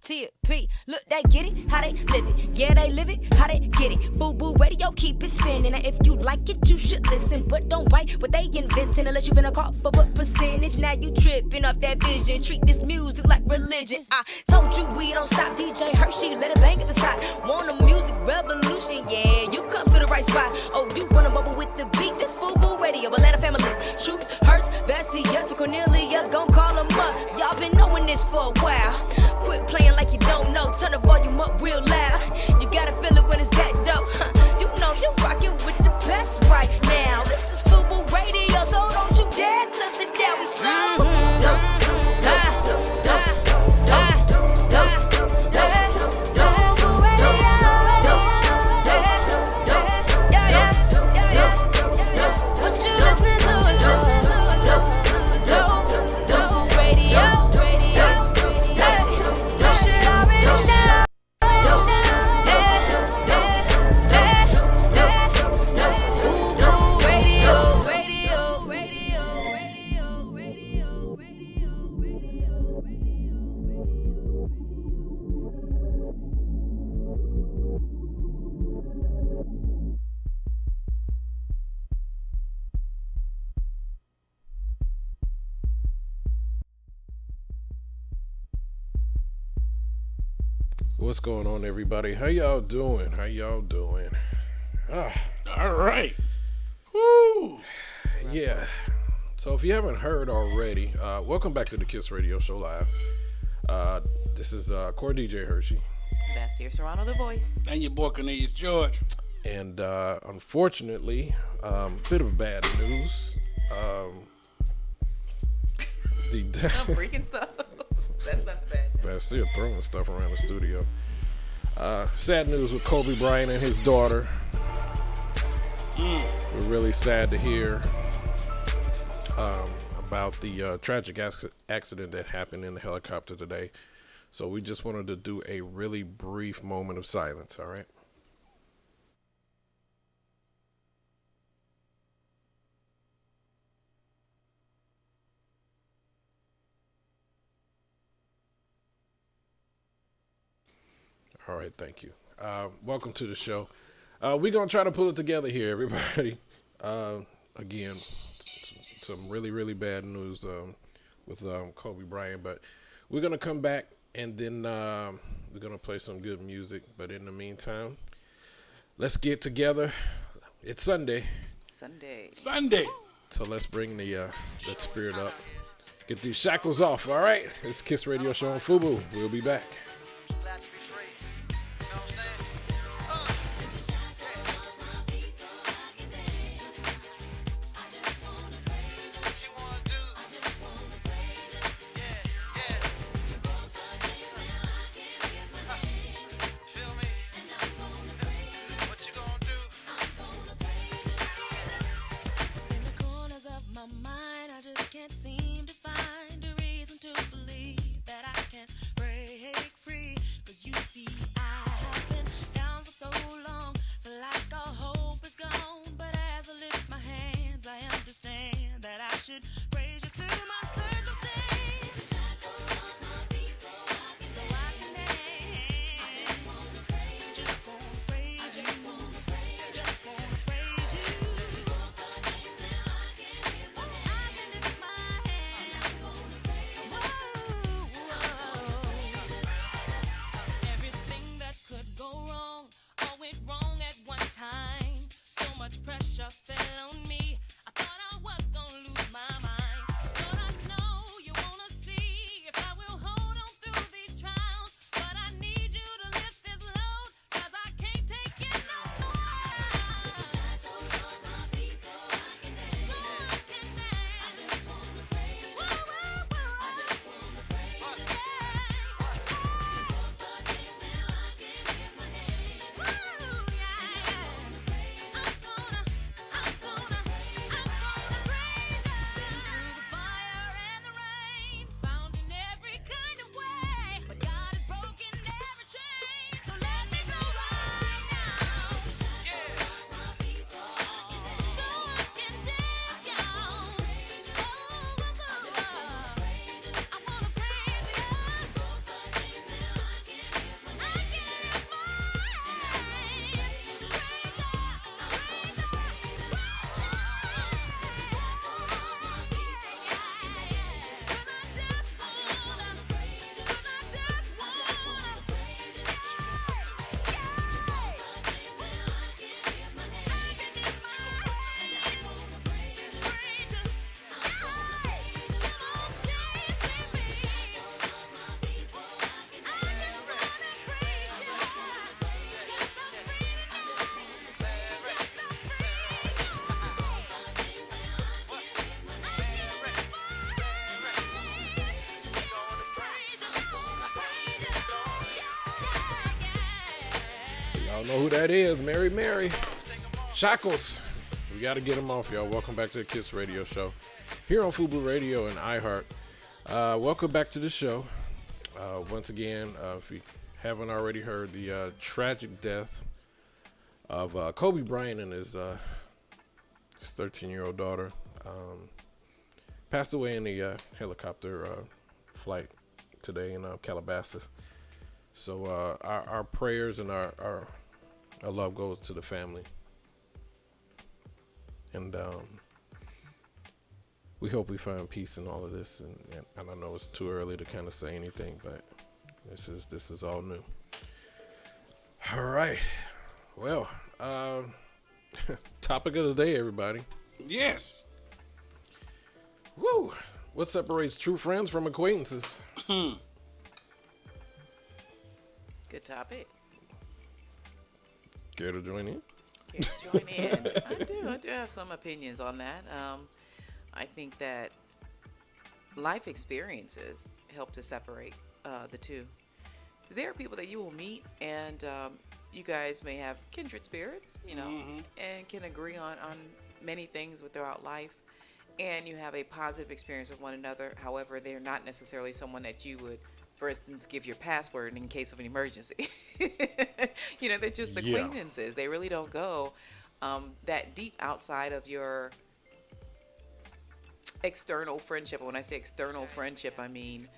TP, look, they get it, how they live it. Yeah, they live it, how they get it. FUBU radio, keep it spinning. Now, if you like it, you should listen. But don't bite what they inventing unless you finna call for what percentage. Now you tripping off that vision. Treat this music like religion. I told you we don't stop. DJ Hershey, let it bang at the side. Want a music revolution? Yeah, you come to the right spot. Oh, you wanna bubble with the beat? This FUBU radio, Atlanta family. Truth hurts, Vassia to Cornelius, gon' call them up. Y'all been knowing this for a while. Quit playing like you don't know. Turn the volume up real loud. You gotta feel it when it's that dope. You know you rockin' with the best right now. This is FUBU Radio, so don't you dare touch the dial. We so what you listening to is radio. What's going on, everybody? How y'all doing? All right. Woo. Yeah. So if you haven't heard already, welcome back to the Kiss Radio Show Live. This is core DJ Hershey. Vassia Serrano, the voice. And your boy Cornelius George. And unfortunately, bit of bad news. I'm breaking stuff. That's not the bad news. Vassia throwing stuff around the studio. Sad news with Kobe Bryant and his daughter. We're really sad to hear about the tragic accident that happened in the helicopter today. So we just wanted to do a really brief moment of silence, all right? All right, thank you. Welcome to the show. We're going to try to pull it together here, everybody. Again, some really, really bad news with Kobe Bryant. But we're going to come back, and then we're going to play some good music. But in the meantime, let's get together. It's Sunday. Sunday. So let's bring the that spirit up. Get these shackles off, all right? It's Kiss Radio Show on FUBU. We'll be back. Pressure fell on me. I thought I was gonna lose my mind. Thought I Y'all know who that is. Mary. Shackles. We got to get him off, y'all. Welcome back to the Kiss Radio Show here on FUBU Radio and iHeart. Welcome back to the show. Once again, if you haven't already heard, the tragic death of Kobe Bryant and his 13-year-old daughter passed away in the helicopter flight today in Calabasas. So our prayers and our love goes to the family. And we hope we find peace in all of this. And I know it's too early to kind of say anything, but this is all new. All right. Well, topic of the day, everybody. Yes. Woo! What separates true friends from acquaintances? Good topic. Care to join in? Care to join in? I do have some opinions on that. I think that life experiences help to separate the two. There are people that you will meet and you guys may have kindred spirits, and can agree on many things throughout life, and you have a positive experience with one another. However, they're not necessarily someone that you would, for instance, give your password in case of an emergency. They're just acquaintances. They really don't go that deep outside of your external friendship. And when I say external friendship, I mean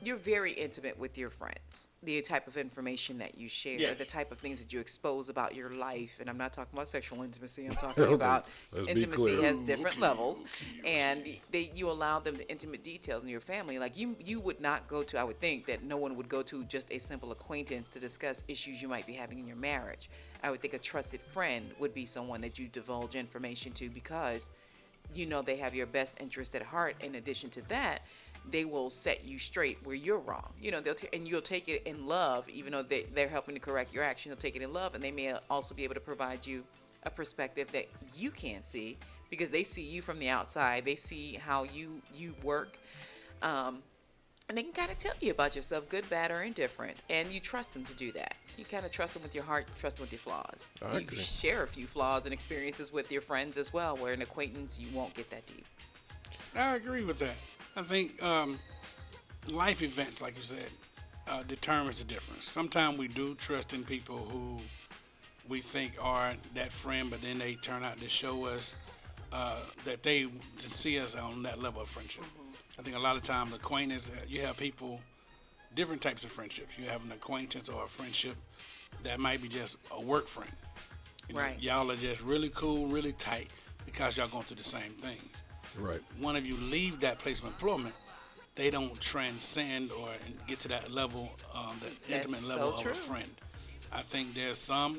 you're very intimate with your friends. The type of information that you share, yes. The type of things that you expose about your life. And I'm not talking about sexual intimacy. I'm talking about intimacy has different levels. And you allow them the intimate details in your family. Like you would not go to, I would think that no one would go to just a simple acquaintance to discuss issues you might be having in your marriage. I would think a trusted friend would be someone that you divulge information to because they have your best interest at heart. In addition to that, they will set you straight where you're wrong. And you'll take it in love, even though they're helping to correct your action. They'll take it in love, and they may also be able to provide you a perspective that you can't see because they see you from the outside. They see how you work, and they can kind of tell you about yourself, good, bad, or indifferent. And you trust them to do that. You kind of trust them with your heart, trust them with your flaws. I You agree. share a few flaws and experiences with your friends as well, where an acquaintance, you won't get that deep. I agree with that. I think life events, like you said, determines the difference. Sometimes we do trust in people who we think are that friend, but then they turn out to show us that they to see us on that level of friendship. I think a lot of times acquaintance, you have people, different types of friendships. You have an acquaintance or a friendship that might be just a work friend. Right. Y'all are just really cool, really tight because y'all going through the same things. Right. One of you leave that place of employment, they don't transcend or get to that level, that intimate That's level so of true. a friend. I think there's some,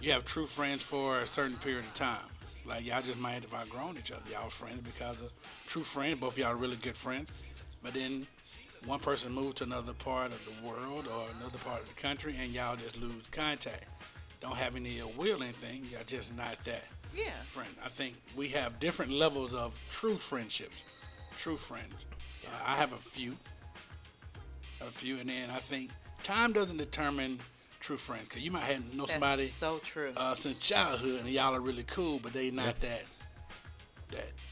you have true friends for a certain period of time. Like y'all just might have outgrown each other. Y'all friends because of true friends. Both of y'all are really good friends. But then one person moved to another part of the world or another part of the country, and y'all just lose contact. Don't have any ill will or anything. Y'all just not that friend. I think we have different levels of true friendships, true friends. I have a few, and then I think time doesn't determine true friends, because you might know somebody That's so true. since childhood, and y'all are really cool, but they not that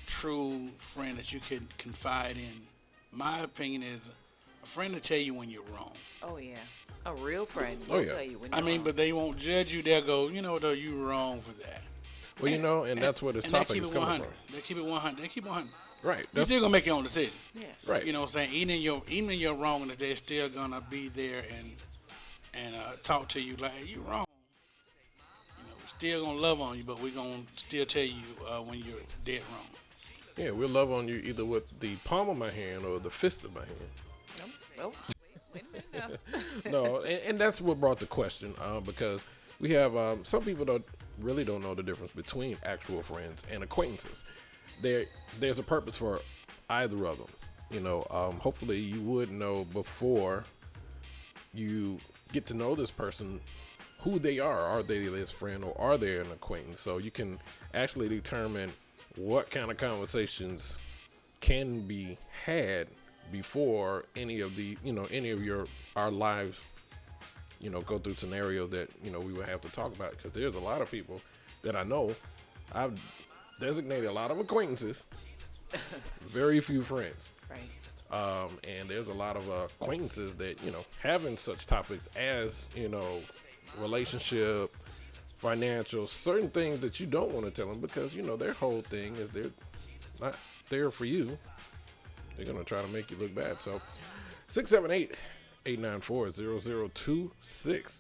true friend that you can confide in. My opinion is a friend will tell you when you're wrong. Oh yeah, a real friend will tell you when you're wrong. But they won't judge you. They'll go, though, you wrong for that. Well, and that's where this topic is coming from. They keep it 100. They keep it 100. Right. You're still gonna make your own decision. Yeah. Right. You know what I'm saying? Even in your wrongness, they're still gonna be there and talk to you like, hey, you wrong. We're still gonna love on you, but we're gonna still tell you when you're dead wrong. Yeah, we'll love on you either with the palm of my hand or the fist of my hand. Oh, wait a minute now. No, and that's what brought the question, because we have some people really don't know the difference between actual friends and acquaintances. There's a purpose for either of them. Hopefully you would know before you get to know this person who they are. Are they this friend or are they an acquaintance? So you can actually determine what kind of conversations can be had before any of our lives go through scenarios that, we would have to talk about, because there's a lot of people that I know. I've designated a lot of acquaintances, very few friends. Right. And there's a lot of acquaintances that, having such topics as, relationship, financial, certain things that you don't want to tell them, because, their whole thing is they're not there for you. They're going to try to make you look bad. So 678-894-0026.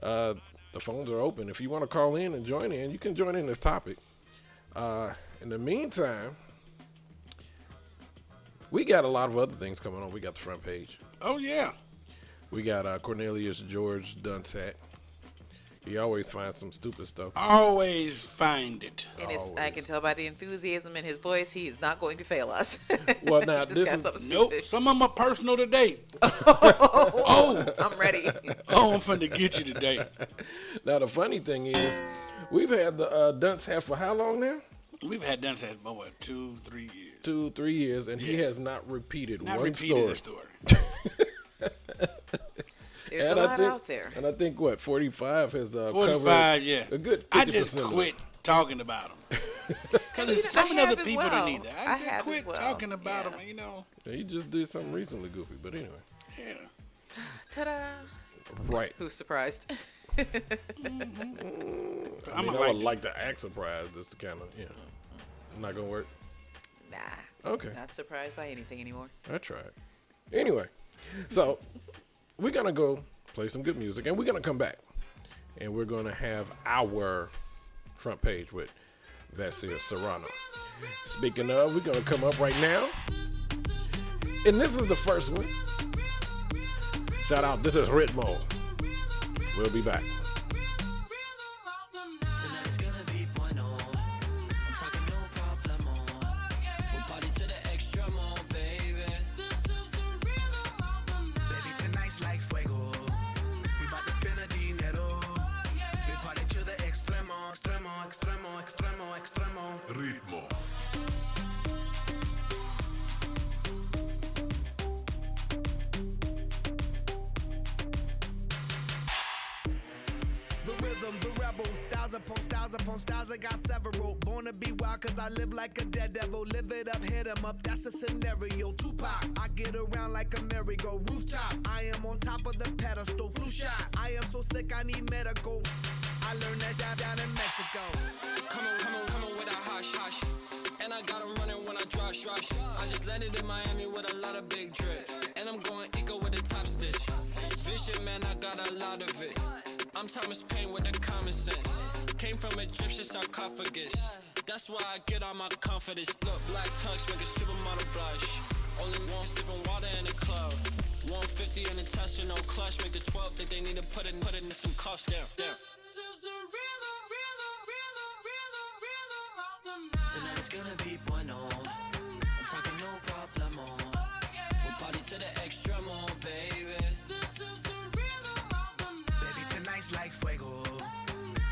The phones are open. If you want to call in and join in, you can join in this topic. In the meantime, we got a lot of other things coming on. We got the front page. Oh, yeah. We got Cornelius George Dunsat. He always finds some stupid stuff. Always find it. And I can tell by the enthusiasm in his voice, he is not going to fail us. Well, now, this is... Nope, some of them are personal today. I'm ready. I'm finna get you today. Now, the funny thing is, we've had the Dunsat for how long now? We've had Dunsat for what, 2-3 years? 2-3 years, and he has not repeated one story. There's a lot out there. And I think, 45 has 45, yeah. A good 50%. I just quit talking about them. Because there's so many other people that need that. I just quit talking about them, Yeah, he just did something recently goofy, but anyway. Yeah. Ta-da. Right. Who's surprised? I would like to act surprised, just to kind of, not going to work? Nah. Okay. Not surprised by anything anymore. I tried. Anyway, so we're going to go play some good music, and we're going to come back, and we're going to have our front page with Vassir Serrano. Speaking of, we're going to come up right now, and this is the first one. Shout out, this is Ritmo. We'll be back. Styles upon styles, I got several. Born to be wild cause I live like a dead devil. Live it up, hit 'em up, that's a scenario. Tupac, I get around like a merry-go. Rooftop, I am on top of the pedestal. Flu shot, I am so sick I need medical. I learned that down in Mexico. Come on with a hush. And I got 'em running when I rush. I just landed in Miami with a lot of big drips. And I'm going eco with a top stitch. Vision, man, I got a lot of it. I'm Thomas Paine with the common sense. Came from Egyptian sarcophagus. That's why I get all my confidence. Look, black tongues make a supermodel blush. Only one sipping water in the club. 150 in the Tesla, no clutch. Make the 12 think they need to put it in some cuffs down. Tonight it's gonna be bueno. I'm talking no problemo. We'll party to the extremo, baby. This is the rhythm of the night. Baby, tonight's like fuego.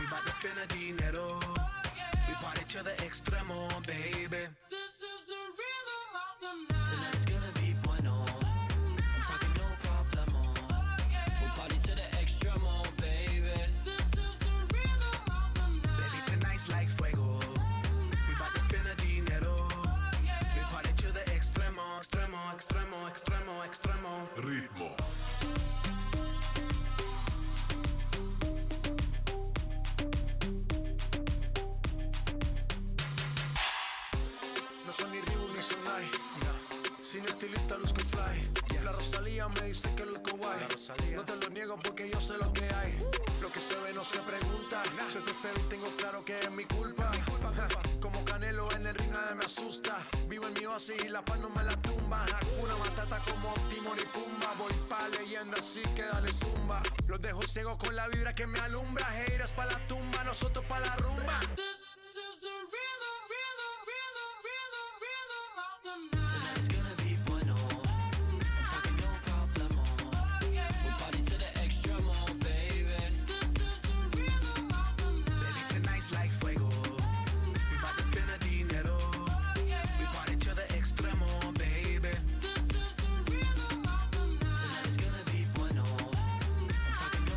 We bout to spend a dinero. We party to the extremo, baby. This is the rhythm of the night. Tonight it's gonna be bueno. I'm talking no problemo. We'll party to the extremo, baby. This is the rhythm of the night. Baby, tonight's like fuego. We bout to spend a dinero. We party to the extremo, extremo. Ritmo. No son ni Reebok ni Sonai, sin estilista luzco fly. La Rosalía me dice que lo guay. No te lo niego porque yo sé lo que hay. Lo que se ve no se pregunta. Yo te espero y tengo claro que es mi culpa. Como Canelo en el ring nada me asusta. Vivo en mi oasis y la paz no me la tumba. Hakuna Matata como Timon y Pumba. Voy pa' leyenda así que dale zumba. Los dejo ciego con la vibra que me alumbra. Haters pa' la tumba, nosotros pa' la rumba. This is the rhythm of the night. Tonight it's gonna be bueno. I'm talking no problemo. We'll party to the extremo, baby. This is the rhythm of the night. Baby, tonight's like fuego. We bout to spend a dinero. We party to the extremo, baby. This is the rhythm of the night. Tonight it's gonna be bueno. I'm talking no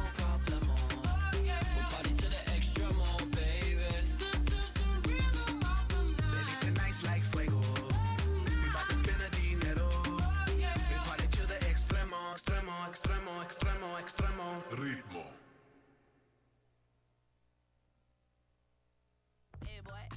boy.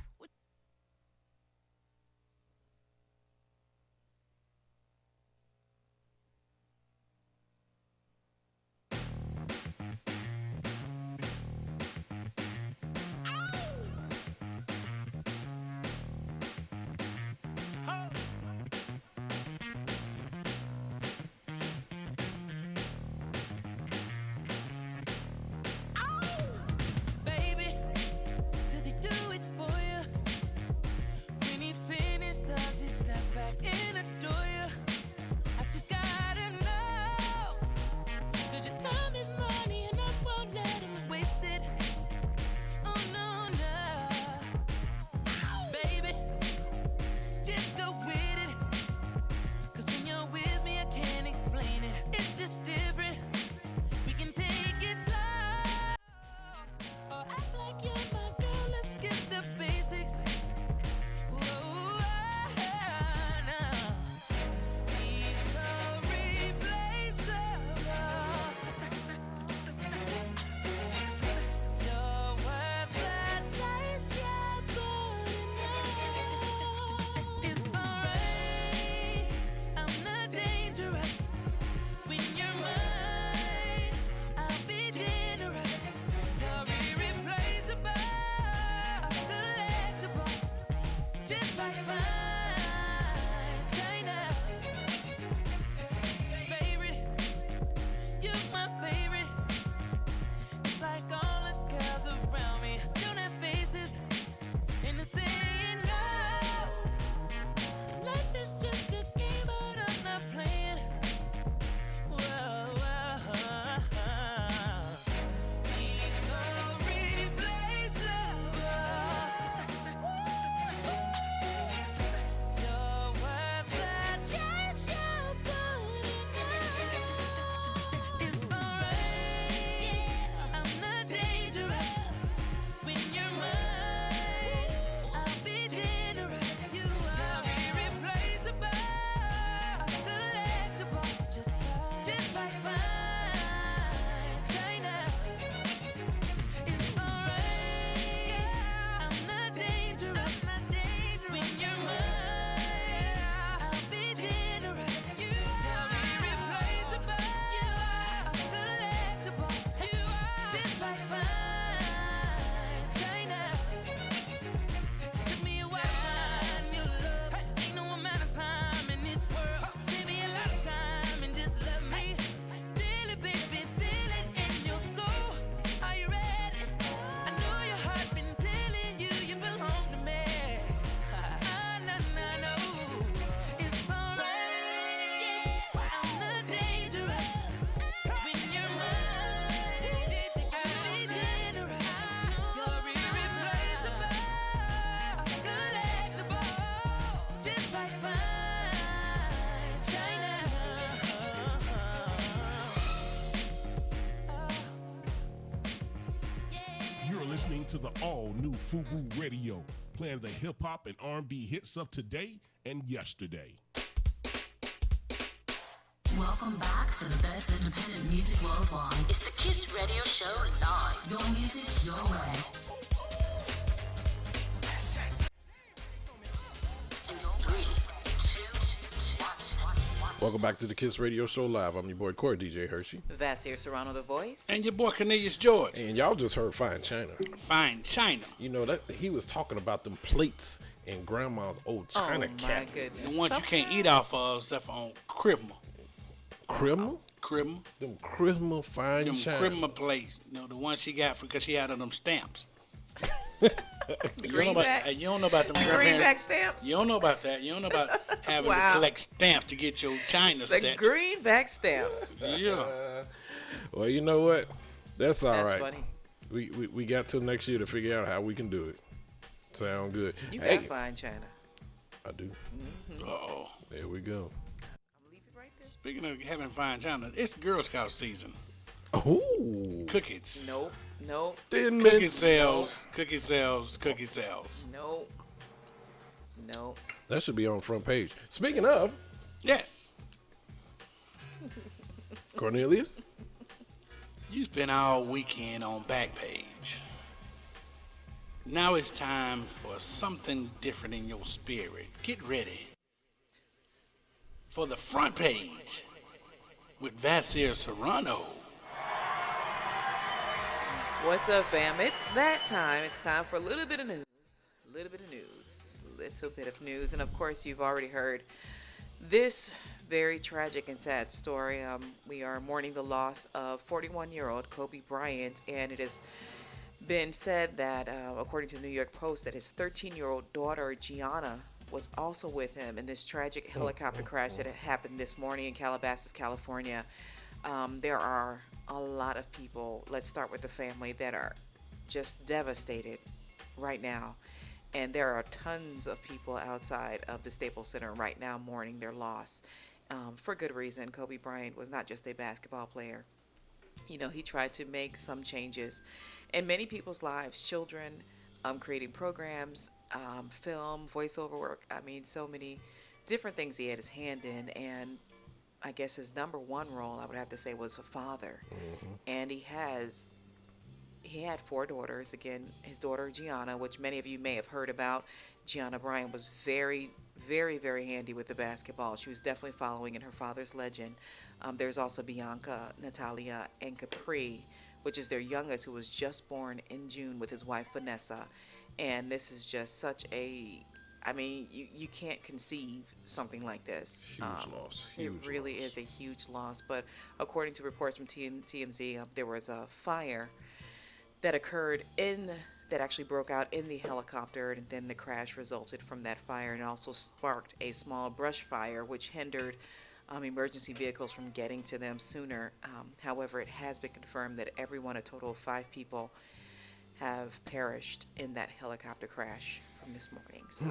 Baby, does he do it for you? When he's finished, does he step back and adore you? I just gotta know. 'Cause your time is money and I won't let him waste it. Oh no, no. Baby, just go with it. 'Cause when you're with me, I can't explain it. It's just different. We can take it slow. Or act like you're my girl. Let's skip the basics. Whoa, now. He's so replaceable. You're worth the chase, yeah, but enough. It's alright. I'm not dangerous. When you're mine, I'll be generous. You're irreplaceable, collectible, just like mine, China. Favorite, you're my favorite. It's like all the girls around me don't have faces, and the saying goes, life is just a game, but I'm not playing. Whoa, whoa. He's so replaceable. You're worth the chase, you're good enough. It's alright. I'm not dangerous. When you're mine, I'll be generous. You are irreplaceable, collectible, just like mine, China. It's alright. I'm not dangerous. When you're mine, I'll be generous. You're irreplaceable, collectible, just like mine, China. Give me a wine, your love. Ain't no amount of time in this world. Save me a lot of time and just love me. Feel it, baby, feel it in your soul. Are you ready? I know your heart been telling you you belong to me. No. It's alright. I'm not dangerous. When you're mine, I'll be generous. You're irreplaceable, collectible, just like mine, China. You're listening to the all-new FUBU Radio, playing the hip-hop and R&B hits of today and yesterday. Welcome back for the best independent music worldwide. It's the Kiss Radio Show live. Your music, your way. In 3, 2, 1. Welcome back to the Kiss Radio Show Live. I'm your boy Corey, DJ Hershey. Vasir Serrano, the voice. And your boy Cornelius George. And y'all just heard Fine China. Fine China. You know, that he was talking about them plates in Grandma's old China my cabinet. goodness. The ones you can't eat off of except for on Christmas. Christmas? Christmas. Them Christmas Fine Them China. Christmas plates. You know, the ones she got because she had on them stamps. Greenbacks? You don't know about them Greenback stamps? You don't know about that. You don't know about having Wow. to collect stamps to get your China The set. greenback stamps. Yeah. Well, you know what? That's all right. That's funny. We got till next year to figure out how we can do it. Sound good. You Hey, got fine China. I do. Uh-oh. There we go. Speaking of having fine China, it's Girl Scout season. Oh. Cookies. Nope. Cookie sales. Nope. That should be on the front page. Speaking of, Yes. Cornelius, You spent all weekend on Backpage. Now it's time for something different in your spirit. Get ready for the front page with Vasir Serrano. What's up, fam? It's that time. It's time for a little bit of news. A little bit of news. Little bit of news. And of course, you've already heard this very tragic and sad story. We are mourning the loss of 41-year-old Kobe Bryant, and it has been said that, according to the New York Post, that his 13-year-old daughter Gianna was also with him in this tragic helicopter crash that had happened this morning in Calabasas, California. There are a lot of people, let's start with the family, that are just devastated right now. And there are tons of people outside of the Staples Center right now mourning their loss. For good reason. Kobe Bryant was not just a basketball player. You know, he tried to make some changes in many people's lives, children, creating programs, film, voiceover work. I mean, so many different things he had his hand in. And I guess his number one role, I would have to say, was a father. And he had 4 daughters. Again, his daughter Gianna, which many of you may have heard about. Gianna Bryant was very, very, very handy with the basketball. She was definitely following in her father's legend. There's also Bianca, Natalia, and Capri, which is their youngest, who was just born in June with his wife Vanessa. And this is just such a, I mean, you can't conceive something like this. Huge loss. It really is a huge loss. But according to reports from TMZ, there was a fire that occurred that actually broke out in the helicopter, and then the crash resulted from that fire, and also sparked a small brush fire, which hindered emergency vehicles from getting to them sooner. However, it has been confirmed that a total of 5 people, have perished in that helicopter crash from this morning. So,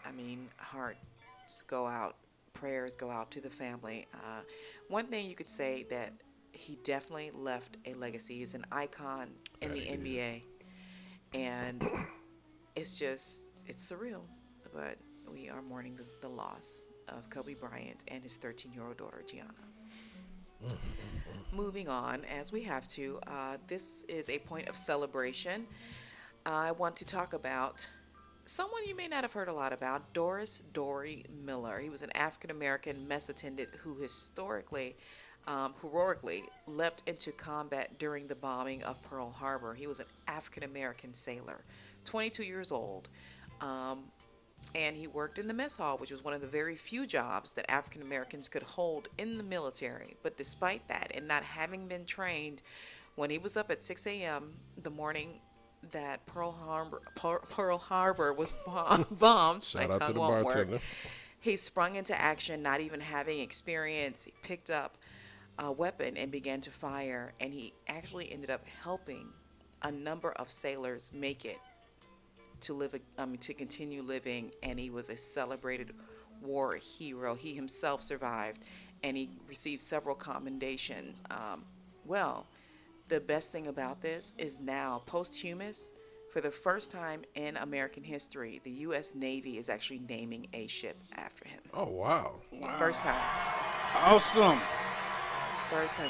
I mean, hearts go out, prayers go out to the family. One thing you could say that he definitely left a legacy. He's an icon in the NBA. And it's surreal. But we are mourning the loss of Kobe Bryant and his 13-year-old daughter, Gianna. Moving on, as we have to, this is a point of celebration. I want to talk about someone you may not have heard a lot about, Doris Dory Miller. He was an African-American mess attendant who heroically leapt into combat during the bombing of Pearl Harbor. He was an African-American sailor, 22 years old, and he worked in the mess hall, which was one of the very few jobs that African-Americans could hold in the military. But despite that, and not having been trained, when he was up at 6 a.m. the morning that Pearl Harbor was bombed, shout out to the bartender. He sprung into action, not even having experience. He picked up a weapon and began to fire, and he actually ended up helping a number of sailors make it to continue living, and he was a celebrated war hero. He himself survived, and he received several commendations. Well, the best thing about this is now, posthumous, for the first time in American history, the U.S. Navy is actually naming a ship after him. Oh, wow. First time. Awesome.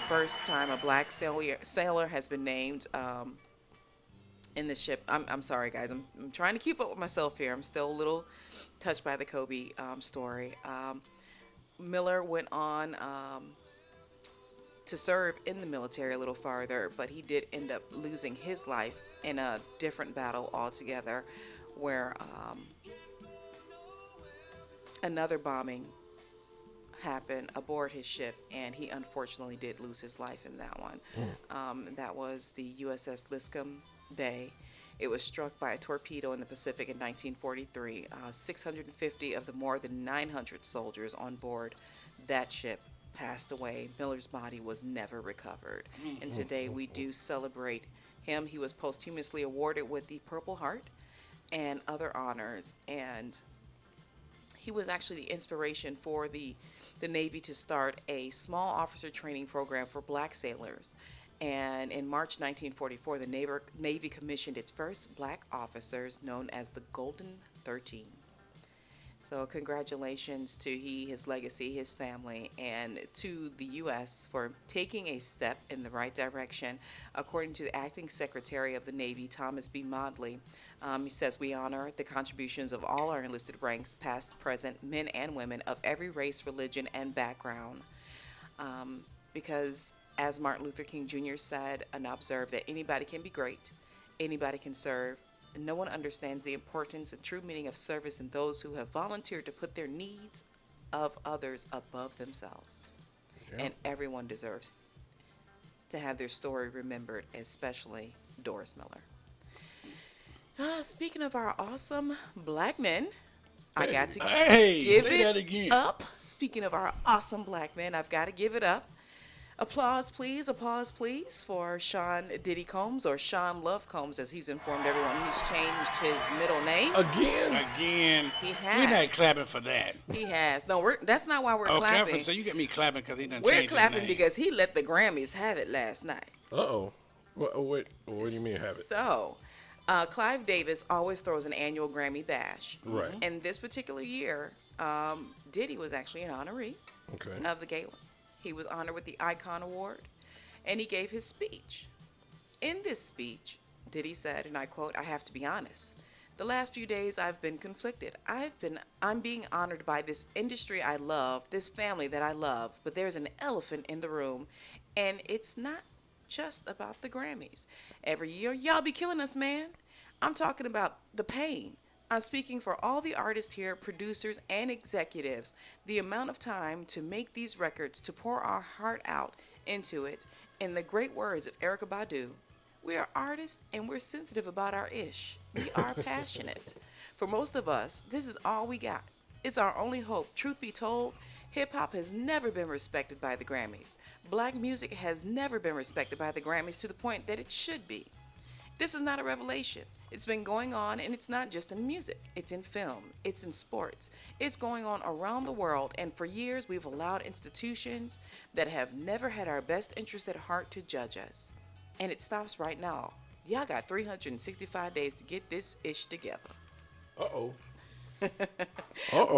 First time a black sailor has been named in the ship. I'm sorry, guys. I'm trying to keep up with myself here. I'm still a little touched by the Kobe story. Miller went on to serve in the military a little farther, but he did end up losing his life in a different battle altogether, where another bombing happened aboard his ship, and he unfortunately did lose his life in that one. That was the USS Liscum Bay. It was struck by a torpedo in the Pacific in 1943. 650 of the more than 900 soldiers on board that ship passed away. Miller's body was never recovered. And today we do celebrate him. He was posthumously awarded with the Purple Heart and other honors. And he was actually the inspiration for the Navy to start a small officer training program for black sailors. And in March 1944, the Navy commissioned its first black officers, known as the Golden 13. So congratulations to his legacy, his family, and to the U.S. for taking a step in the right direction. According to the Acting Secretary of the Navy, Thomas B. Modley, he says, we honor the contributions of all our enlisted ranks, past, present, men and women of every race, religion, and background. Because, as Martin Luther King Jr. said and observed, that anybody can be great, anybody can serve. No one understands the importance and true meaning of service in those who have volunteered to put their needs of others above themselves. Yeah. And everyone deserves to have their story remembered, especially Doris Miller. Speaking of our awesome black men, I got to give it up. Speaking of our awesome black men, I've got to give it up. Applause, please, for Sean Diddy Combs, or Sean Love Combs, as he's informed everyone. He's changed his middle name. Again. He has. We're not clapping for that. He has. No, that's not why we're clapping. So you get me clapping because he done We're changed his clapping name. because he let the Grammys have it last night. Uh-oh. What do you mean have it? So, Clive Davis always throws an annual Grammy bash. Right. And this particular year, Diddy was actually an honoree of the gala. He was honored with the Icon Award, and he gave his speech. In this speech, Diddy said, and I quote, "I have to be honest. The last few days I've been conflicted. I'm being honored by this industry I love, this family that I love, but there's an elephant in the room, and it's not just about the Grammys. Every year, y'all be killing us, man. I'm talking about the pain. I'm speaking for all the artists here, producers and executives. The amount of time to make these records, to pour our heart out into it. In the great words of Erykah Badu, we are artists and we're sensitive about our ish. We are passionate. For most of us, this is all we got. It's our only hope. Truth be told, hip-hop has never been respected by the Grammys. Black music has never been respected by the Grammys to the point that it should be. This is not a revelation. It's been going on, and it's not just in music. It's in film. It's in sports. It's going on around the world, and for years we've allowed institutions that have never had our best interest at heart to judge us. And it stops right now. Y'all got 365 days to get this ish together. Uh-oh.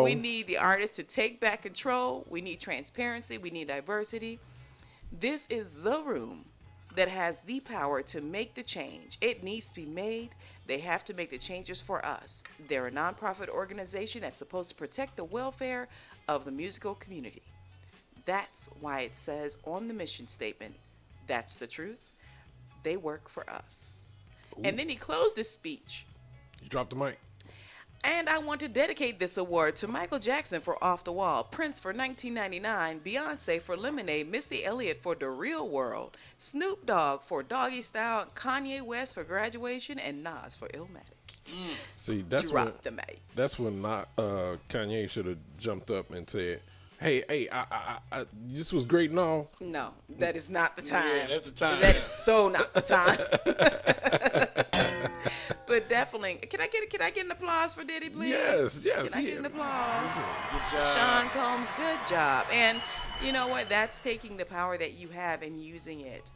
We need the artists to take back control. We need transparency. We need diversity. This is the room that has the power to make the change. It needs to be made. They have to make the changes for us. They're a nonprofit organization that's supposed to protect the welfare of the musical community. That's why it says on the mission statement, that's the truth. They work for us. Ooh. And then he closed his speech. You dropped the mic. And I want to dedicate this award to Michael Jackson for Off the Wall, Prince for 1999, Beyonce for Lemonade, Missy Elliott for The Real World, Snoop Dogg for Doggy Style, Kanye West for Graduation, and Nas for Illmatic. See, that's Drop the mic. That's when Kanye should have jumped up and said, Hey, I this was great and all. No, that is not the time. Yeah, that's the time. That's so not the time. But definitely, can I get an applause for Diddy, please? Yes. Can I get an applause? Good job. Sean Combs, good job. And you know what? That's taking the power that you have and using it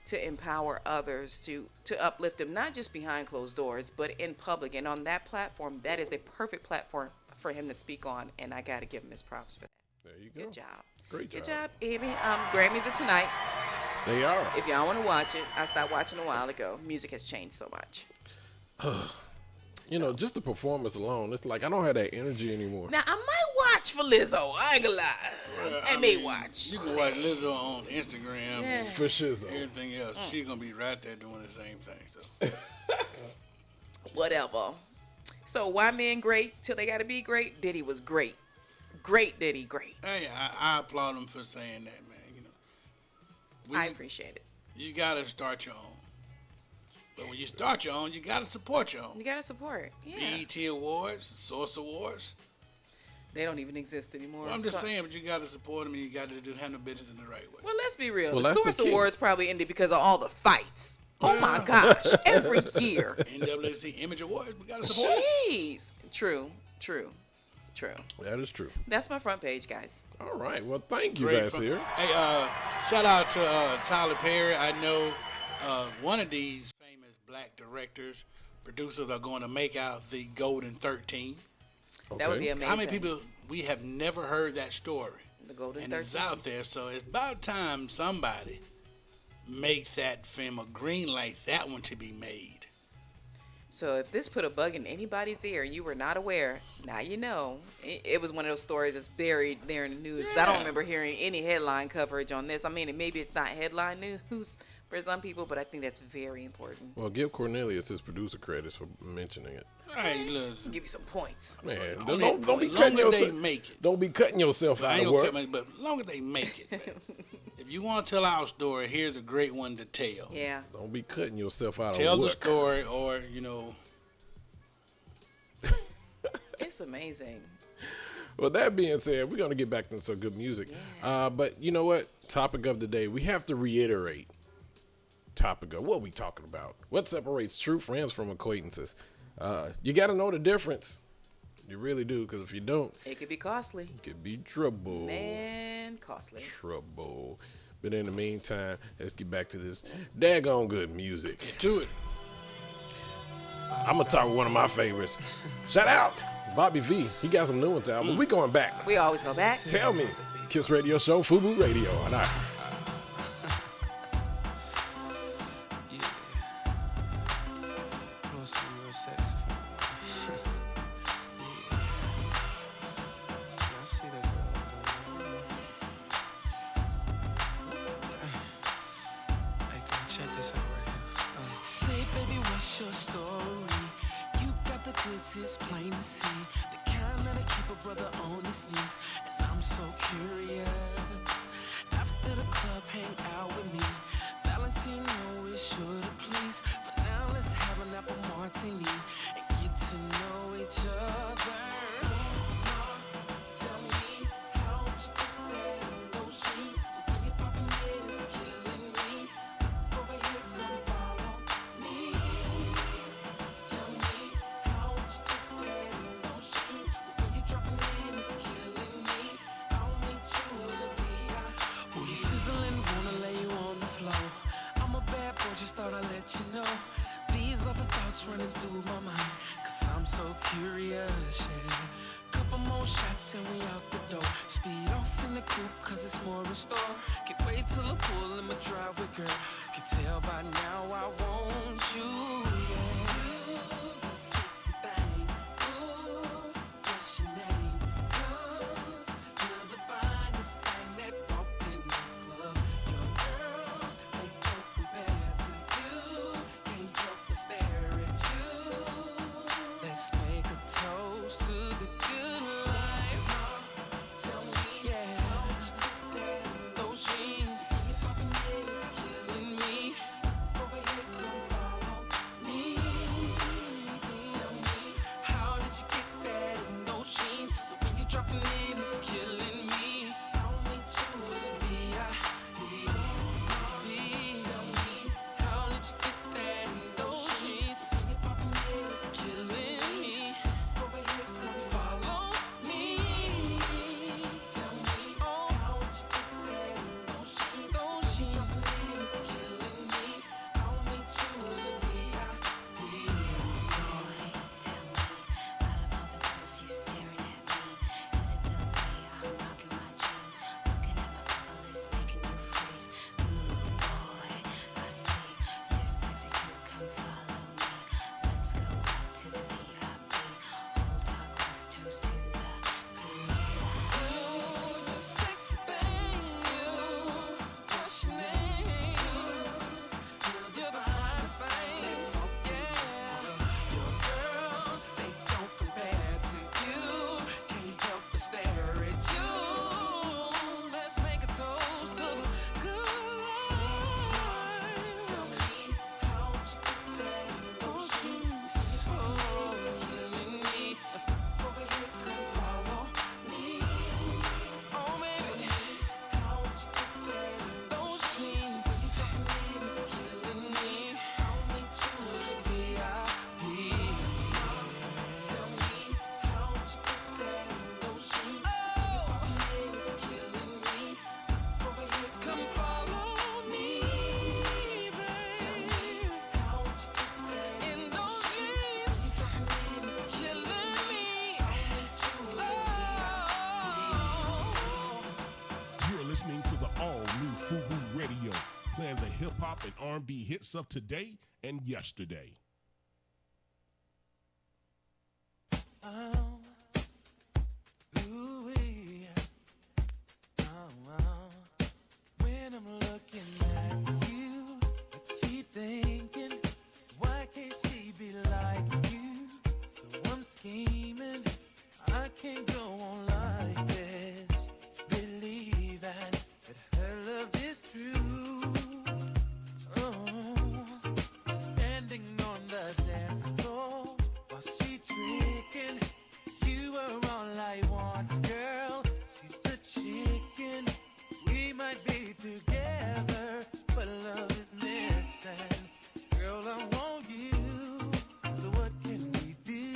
to empower others, to uplift them, not just behind closed doors, but in public. And on that platform, that is a perfect platform for him to speak on. And I got to give him his props for that. There you go. Good job. Great job. Good job, Amy. Grammys are tonight. They are. If y'all want to watch it, I stopped watching a while ago. Music has changed so much. You know, just the performance alone, it's like I don't have that energy anymore. Now, I might watch for Lizzo. I ain't gonna lie. I may watch. You can watch Lizzo on Instagram and For shizzle. everything else. She's going to be right there doing the same thing. So. Whatever. So, why men great till they got to be great? Diddy was great. Great Diddy, great. Hey, I applaud him for saying that, man. You know, I appreciate it. You got to start your own. But when you start your own, you got to support your own. You got to support. Yeah. BET Awards, Source Awards. They don't even exist anymore. Well, I'm just saying, but you got to support them and you got to handle business in the right way. Well, let's be real. Well, the that's Source the key. Awards probably ended because of all the fights. Oh, my gosh. Every year. NAACP Image Awards, we got to support it. Jeez. True. That is true. That's my front page, guys. All right. Well, thank you, Great Vassir. Hey, shout out to Tyler Perry. I know one of these famous black directors, producers are going to make out the Golden 13. That would be amazing. How many people we have never heard that story? The Golden and 13. it's out there, so it's about time somebody makes that film or green light that one to be made. So if this put a bug in anybody's ear and you were not aware, now you know. It was one of those stories that's buried there in the news. Yeah. I don't remember hearing any headline coverage on this. I mean, maybe it's not headline news for some people, but I think that's very important. Well, give Cornelius his producer credits for mentioning it. Hey, listen. Give you some points. Man, don't be cutting yourself. They make it. Don't be cutting yourself out of work. But as long as they make it, man. If you want to tell our story, here's a great one to tell. Yeah. Don't be cutting yourself out of work. Tell the story, or It's amazing. Well, that being said, we're going to get back into some good music. Yeah. But you know what? Topic of the day, we have to reiterate topic of what we talking about. What separates true friends from acquaintances? You got to know the difference. You really do, because if you don't, it could be costly. It could be trouble. Man, costly. Trouble. But in the meantime, let's get back to this daggone good music. Get to it. I'm going to talk with one of my favorites. Shout out Bobby V. He got some new ones out, but we going back. We always go back. Tell me. Kiss Radio Show, FUBU Radio. And I... It's plain to see the kind that'll keep a brother on his knees, and I'm so curious. After the club, hang out with me. Valentino is sure to please. For now, let's have an apple martini and get to know each other. Tell me how you get there in those streets. The way you're popping it is killing me. Look over here, come follow me. Tell me how you get there in those streets. The way you're dropping it is killing me. hip-hop and R&B hits of today and yesterday. Oh, ooh-wee. When I'm looking at you, I keep thinking, why can't she be like you? So I'm scheming, I can't go on like this, believing that her love is true. Oh, standing on the dance floor while she tricking, you are all I want, girl. She's a chicken. We might be together, but love is missing. Girl, I want you. So what can we do?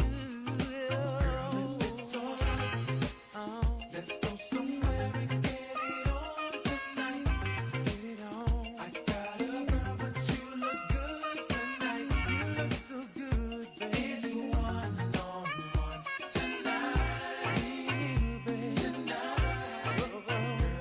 Girl, if it's alright, let's go somewhere and get it on tonight. Let's get it on. I got a girl, but you look good tonight. You look so good, baby. It's one-on-one tonight. Me and you, baby. Tonight. Girl,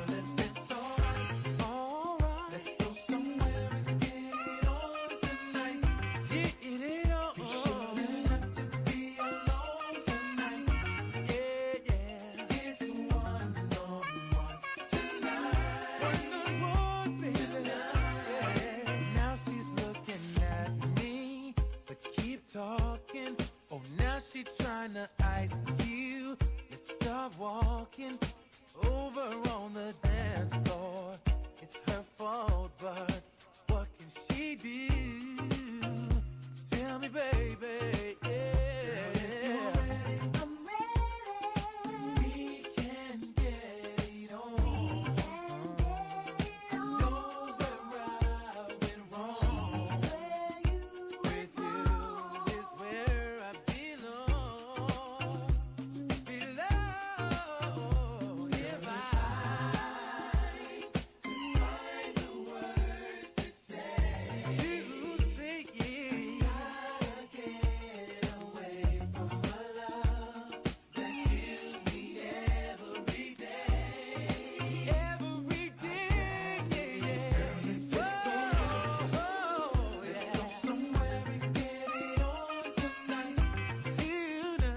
if it's alright, let's go somewhere and get it on tonight. Get it on. You shouldn't have to be alone tonight. Yeah, yeah. It's one-on-one tonight. One-on-one, baby. Yeah. Now she's looking at me, but keep talking. Oh, now she trying to ice you. Let's start walking over on the dance floor. It's her fault, but what can she do? Tell me, baby. Yeah. I'm ready. We can get it on. I know where I went wrong. With you is where I belong. If I could find the words to say, to say it, gotta get away from my love that kills me every day. Every day, yeah. Girl, if it's alright, let's go somewhere and get it on tonight.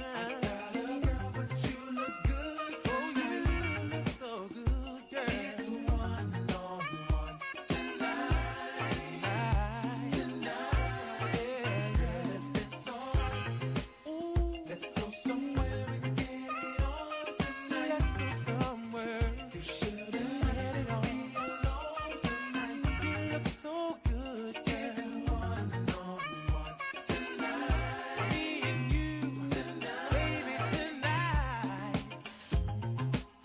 I got a girl, but you look good. Oh, you look so good, girl. It's one-on-one tonight. Yeah, girl, if it's alright, let's go somewhere and get it on tonight. Let's go somewhere. You shouldn't have to be alone tonight. You look so good, girl. It's one-on-one tonight. Me and you tonight, baby, tonight.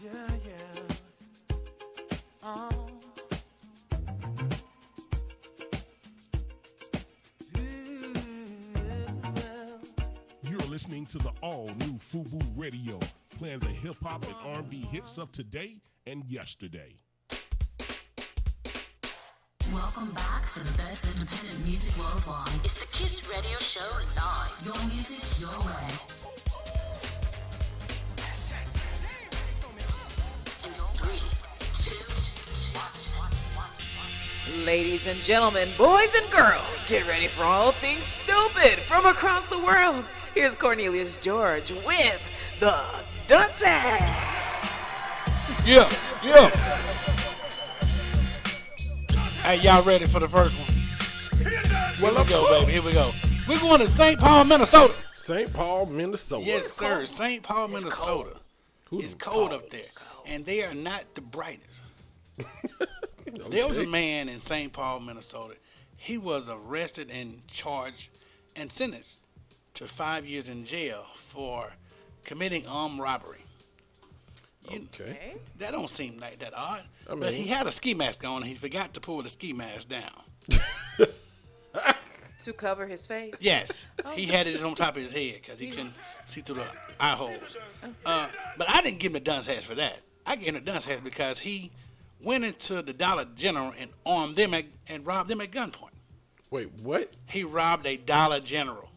Yeah, yeah. You're listening to the all-new FUBU Radio, playing the hip-hop and R&B hits of today and yesterday. Welcome back for the best independent music worldwide. It's the Kiss Radio Show live. Your music, your way. In 3, 2, 1. Ladies and gentlemen, boys and girls, get ready for all things stupid from across the world. Here's Cornelius George with the Dunces. Yeah, yeah. Hey, y'all ready for the first one? Here we go, baby. Here we go. We're going to St. Paul, Minnesota. St. Paul, Minnesota. Yes, sir. St. Paul, Minnesota. It's cold up there. And they are not the brightest. There was a man in St. Paul, Minnesota. He was arrested and charged and sentenced to 5 years in jail for committing armed robbery. Okay. That don't seem like that odd. I mean, but he had a ski mask on and he forgot to pull the ski mask down. To cover his face? Yes. He had it on top of his head because he couldn't see through the eye holes. But I didn't give him the dunce hat for that. I gave him the dunce hat because he went into the Dollar General and armed them and robbed them at gunpoint. Wait, what? He robbed a Dollar General.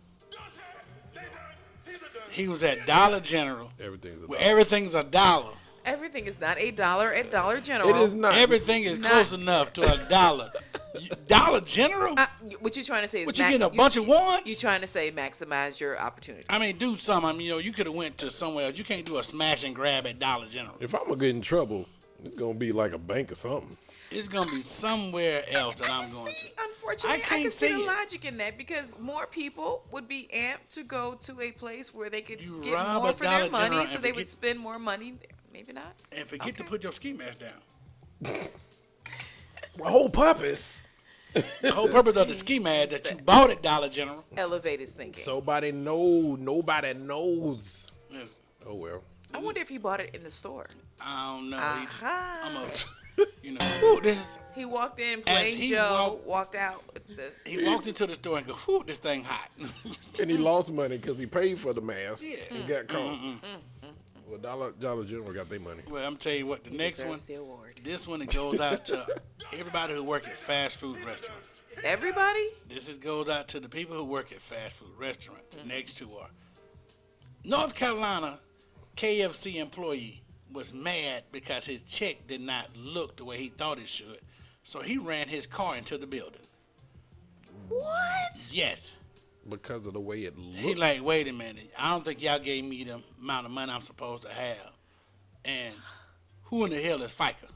He was at Dollar General. Everything's a dollar. Everything is not $1 at Dollar General. It is not. Everything is close enough to $1. Dollar General? What you trying to say is What, you getting a bunch of ones? You trying to say maximize your opportunity. I mean, do something. I mean, you could have went to somewhere else. You can't do a smash and grab at Dollar General. If I'm gonna get in trouble, it's gonna be like a bank or something. It's gonna be somewhere else that I'm going to. Unfortunately, I can see the logic in that because more people would be amped to go to a place where they could get more for their money, so they would spend more money there. Maybe not. And forget to put your ski mask down. The whole purpose. The whole purpose of the ski mask that you bought at Dollar General. Elevated thinking. Nobody knows. Yes. Oh well. I wonder if he bought it in the store. I don't know. He walked in, plain Joe, walked out. He walked into the store and go, "Whoo, this thing hot." And he lost money because he paid for the mask and got caught. Well, Dollar General got their money. Well, I'm telling you what, the next one, this one it goes out to everybody who work at fast food restaurants. Everybody? Goes out to the people who work at fast food restaurants. The next two are North Carolina KFC employee was mad because his check did not look the way he thought it should, so he ran his car into the building. What? Yes. Because of the way it looked. He like, wait a minute. I don't think y'all gave me the amount of money I'm supposed to have. And who in the hell is FICA?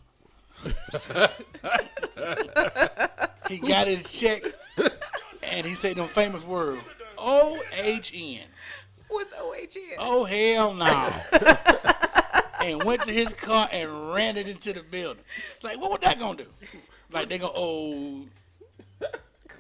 He got his check, and he said them famous words, OHN. What's OHN? Oh, hell no. And went to his car and ran it into the building. Like, what that going to do? Like, they going,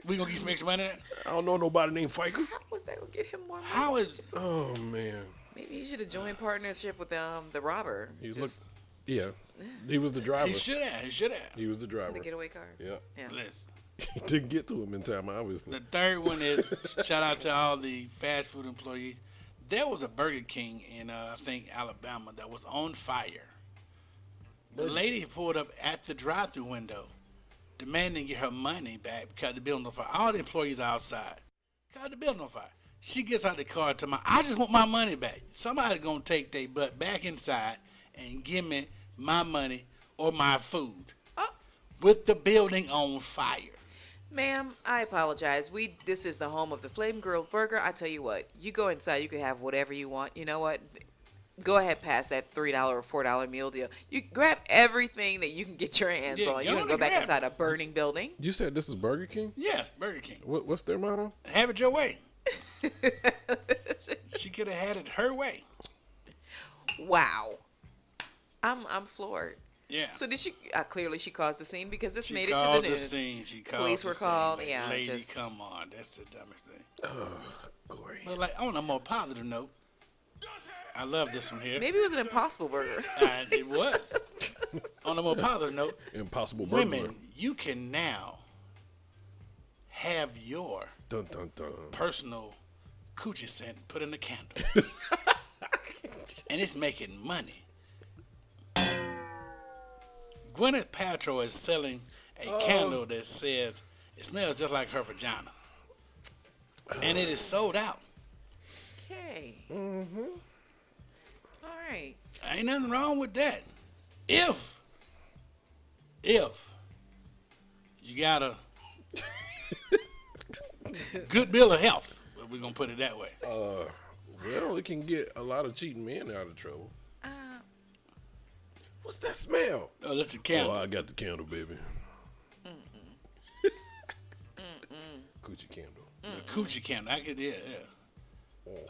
we going to get some extra money? I don't know nobody named FICA. How was that going to get him more money? How is... Oh, man. Maybe he should have joined partnership with the robber. He was he was the driver. He should have. He was the driver. The getaway car. Yeah. Listen. He didn't get to him in time, obviously. The third one is, shout out to all the fast food employees. There was a Burger King in, I think, Alabama that was on fire. The lady pulled up at the drive-thru window, demanding to get her money back because the building on fire. All the employees are outside. Because the building on fire. She gets out the car and tells me, I just want my money back. Somebody going to take their butt back inside and give me my money or my food. With the building on fire. Ma'am, I apologize. This is the home of the Flame Grilled Burger. I tell you what, you go inside, you can have whatever you want. You know what? Go ahead past that $3 or $4 meal deal. You grab everything that you can get your hands on. You're going to go back inside a burning building. You said this is Burger King? Yes, Burger King. What's their motto? Have it your way. She could have had it her way. Wow. I'm floored. Yeah. So did she? Clearly, she caused the scene because this made it to the called news. The scene. She called Police the were scene. called. Like, yeah. Lady, come on. That's the dumbest thing. Oh, glory. But like on a more positive note, I love this one here. Maybe it was an Impossible Burger. It was. On a more positive note, Impossible Burger. Women, you can now have your personal coochie scent put in a candle, and it's making money. Gwyneth Paltrow is selling a candle that says it smells just like her vagina. And it is sold out. Okay. All right. Ain't nothing wrong with that. If you got a good bill of health, we're going to put it that way. Well, it can get a lot of cheating men out of trouble. What's that smell? Oh, that's the candle. Oh, I got the candle, baby. Coochie candle. The coochie candle. I could, yeah.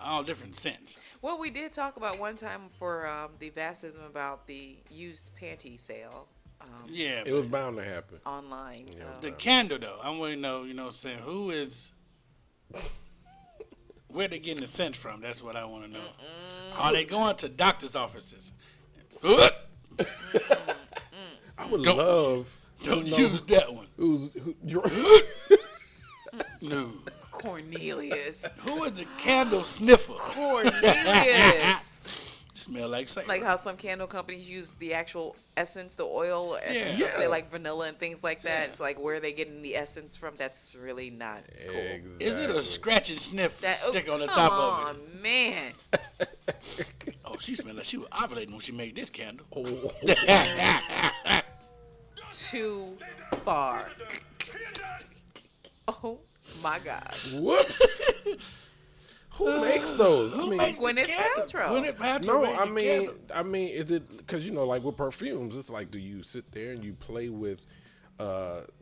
All different scents. Well, we did talk about one time for the Vassism about the used panty sale. Yeah. It was bound to happen. Online. So. The candle, though. I want to know, saying who is... Where they getting the scents from? That's what I want to know. Are they going to doctor's offices? I would love. Don't use that one. No. Cornelius. Who is the candle sniffer? Cornelius. Smell like Satan. Like how some candle companies use the actual essence, the oil or essence, Yeah. say like vanilla and things like that. It's like where are they getting the essence from? That's really not cool. Exactly. Is it a scratch and sniff stick on the come top on, of it? Man. Oh, she smelled like she was ovulating when she made this candle. Too far. Oh my gosh. Whoops. Who makes those? Who makes Gwyneth Paltrow. Gwyneth Paltrow. No, made I mean, is it because like with perfumes, it's like, do you sit there and you play with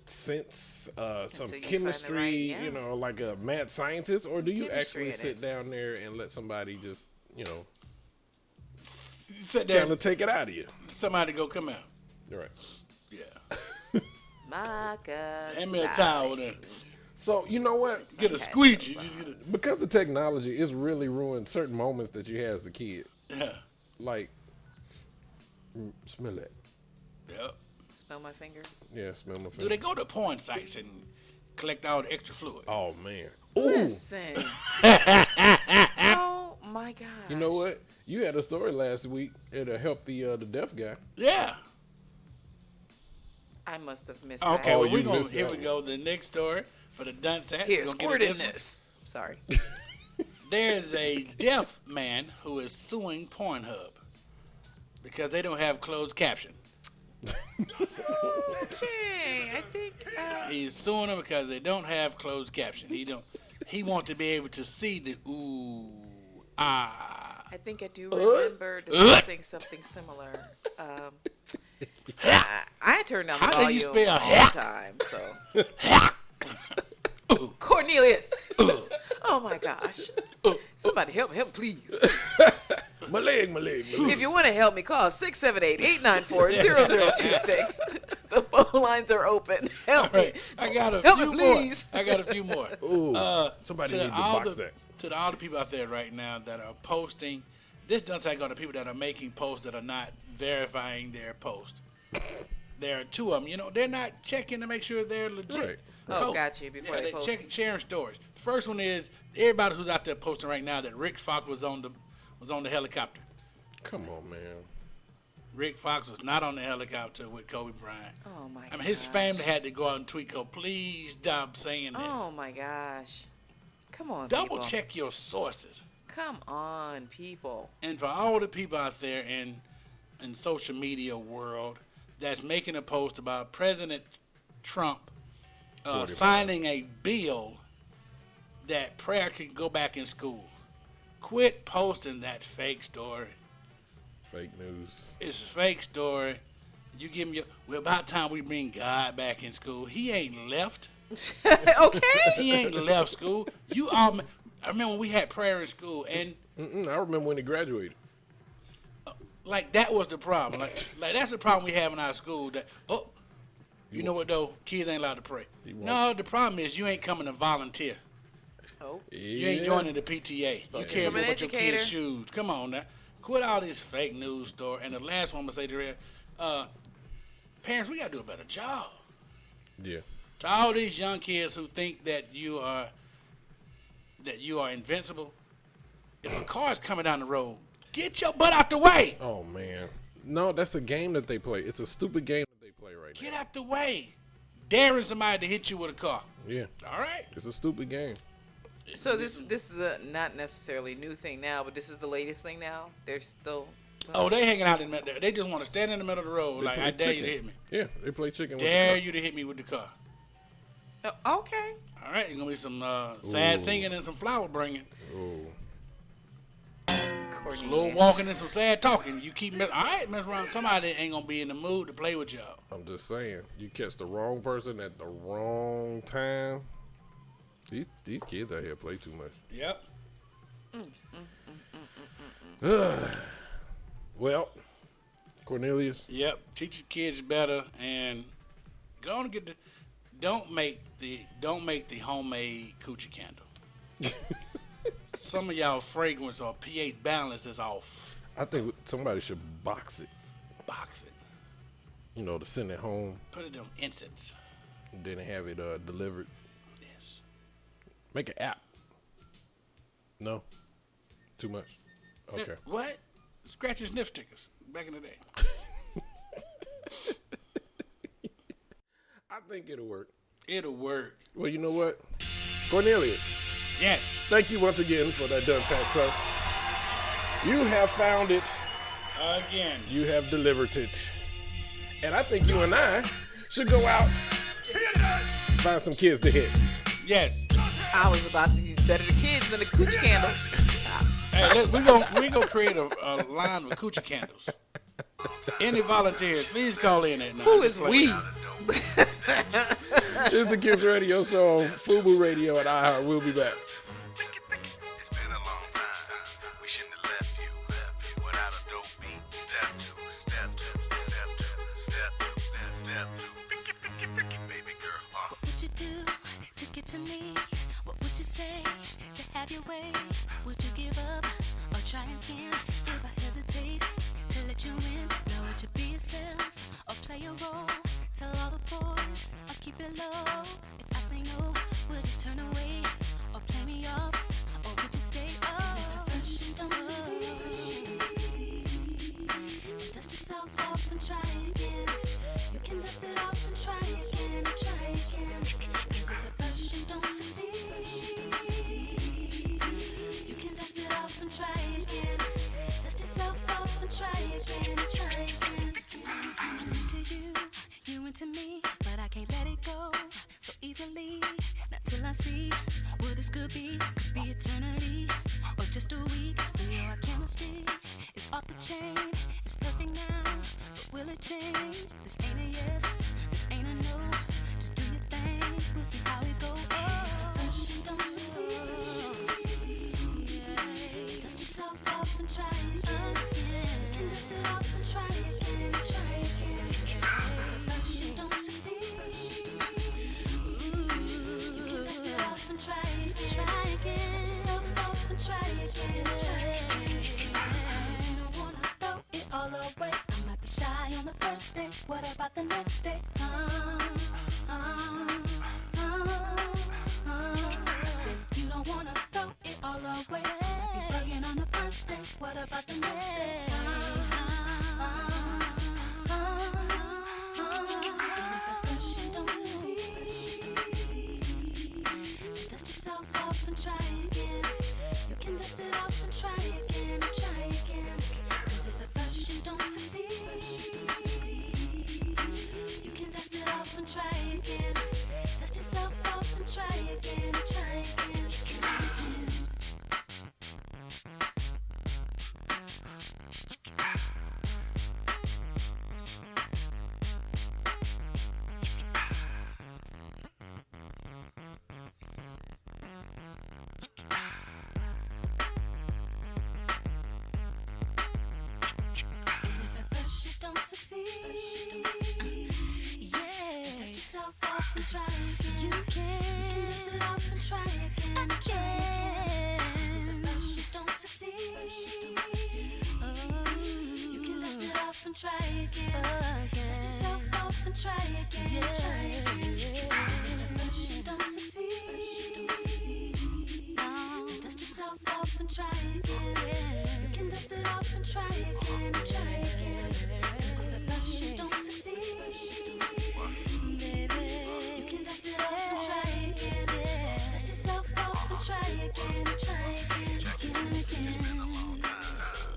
scents, some you chemistry, find the right, like a mad scientist, or Some do you chemistry actually in sit down there and let somebody just, You sit there, kind of take it out of you? somebody go come out. You're right. Yeah. My God. Hand me a towel then. So you know what? Get a squeegee. Just get a, Because the technology, it's really ruined certain moments that you had as a kid. yeah. Like, smell that. Yep. Smell my finger. Yeah, smell my Do finger. they go to porn sites and collect all the extra fluid? Oh man. Listen. Oh my God. You know what? You had a story last week. It'll help the deaf guy. Yeah. I must have missed Okay, that. well, you we're gonna missed here that we go. The next story for the dunce hat. Here, We're gonna squirt get in to one. this. Sorry. There's a deaf man who is suing Pornhub because they don't have closed caption. Okay, I think. He's suing them because they don't have closed caption. He wants to be able to see the ooh, ah. I think I do remember discussing something similar. I turned down the How do you volume spell all heck? the time, so. Cornelius. Oh my gosh. Somebody help him, please. My leg. If you want to help me, call 678-894-0026. The phone lines are open. Help me. I got a Help few me, more. please. I got a few more. Ooh, somebody needs to box that. To all the people out there right now that are posting, this doesn't go to people that are making posts that are not verifying their post. There are two of them. They're not checking to make sure they're legit. Right. Oh, got you. Before they post. Sharing stories. The first one is everybody who's out there posting right now that Rick Fox was on the helicopter. Come on, man. Rick Fox was not on the helicopter with Kobe Bryant. Oh my gosh. I mean, his family had to go out and tweet, please stop saying this. Oh my gosh. Come on, Double people. check your sources. Come on, people. And for all the people out there in social media world that's making a post about President Trump signing a bill that prayer can go back in school, quit posting that fake story. Fake news. It's a fake story. You give me about time we bring God back in school. He ain't left. Okay. He ain't left school. I remember when we had prayer in school, and I remember when he graduated. like that was the problem. Like that's the problem we have in our school. That you know what though? Kids ain't allowed to pray. No, the problem is you ain't coming to volunteer. Oh. You ain't joining the PTA. You care about your kids' shoes. Come on now. Quit all this fake news story. And the last one I'm gonna say to parents, we gotta do a better job. Yeah. To all these young kids who think that you are invincible, if a car's coming down the road, get your butt out the way. Oh man. No, that's a game that they play. It's a stupid game that they play right now. Get out the way. Daring somebody to hit you with a car. Yeah. All right. It's a stupid game. So this is a not necessarily new thing now, but this is the latest thing now. They're still. Oh, they hanging out in the middle. They just want to stand in the middle of the road They like play I dare you chicken. to hit me. Yeah, they play chicken. Dare with you to hit me with the car. Okay. All right, it's gonna be some sad singing and some flower bringing. Oh. Slow walking and some sad talking. You keep mess around. Somebody ain't gonna be in the mood to play with y'all. I'm just saying, you catch the wrong person at the wrong time. These kids out here play too much. Yep. Well, Cornelius. Yep. Teach your kids better and go on and get the. Don't make the homemade coochie candle. Some of y'all fragrance or pH balance is off. I think somebody should box it. Box it. To send it home. Put it in incense. And then have it delivered. Yes. Make an app. No? Too much? Okay. What? Scratch and sniff stickers back in the day. I think it'll work. It'll work. Well, you know what? Cornelius. Yes. Thank you once again for that dunce hat, sir. You have found it. Again. You have delivered it. And I think you and I should go out, find some kids to hit. Yes. I was about to use better the kids than the coochie candle. Hey, we gonna create a line with coochie candles. Any volunteers, please call in at 9. Who is we? It's the Kiss Radio Show on FUBU Radio at iHeart. We'll be back. To me, what would you say to have your way? Would you give up or try again? If I hesitate to let you in, now would you be yourself or play a role? Tell all the boys or keep it low. If I say no, would you turn away or play me off? Or would you stay? Oh, first you don't succeed. Dust yourself off and try again. You can dust it off and try again, try again. 'Cause if at first you don't succeed, you can dust it off and try again. Dust yourself off and try again, try again. I'm into you, you into me, but I can't let it go so easily. Not till I see what this could be eternity or just a week. We know our chemistry is off the chain. It's perfect now, but will it change? This ain't a yes, this ain't a no. Just do your thing, we'll see how it goes. First you don't succeed. Dust yourself off and try again. You can dust it off and try again, try again. So first you don't succeed. You can dust it off and try again, try again. Dust yourself off and try again, try again. You don't wanna throw it all away. I might be shy on the first day. What about the next day? I said you don't wanna throw it all away. Might be bugging on the first day. What about the next day? And if at first you don't succeed, dust yourself off and try again. You can dust it off and try again, try again. 'Cause if at first you don't succeed, you can dust it off and try again. Dust yourself off and try again, try again. Dust yourself off and try again. You can dust it off and try again. Again. If at first you don't succeed, you can dust it off and try again. Dust yourself off and try again. Try again. If at first you don't succeed, dust yourself off and try again. You can dust it off and try again. Try again. 'Cause if at first you don't succeed, you can dust it off and try again. Dust yourself off and try again. Try again, again, again.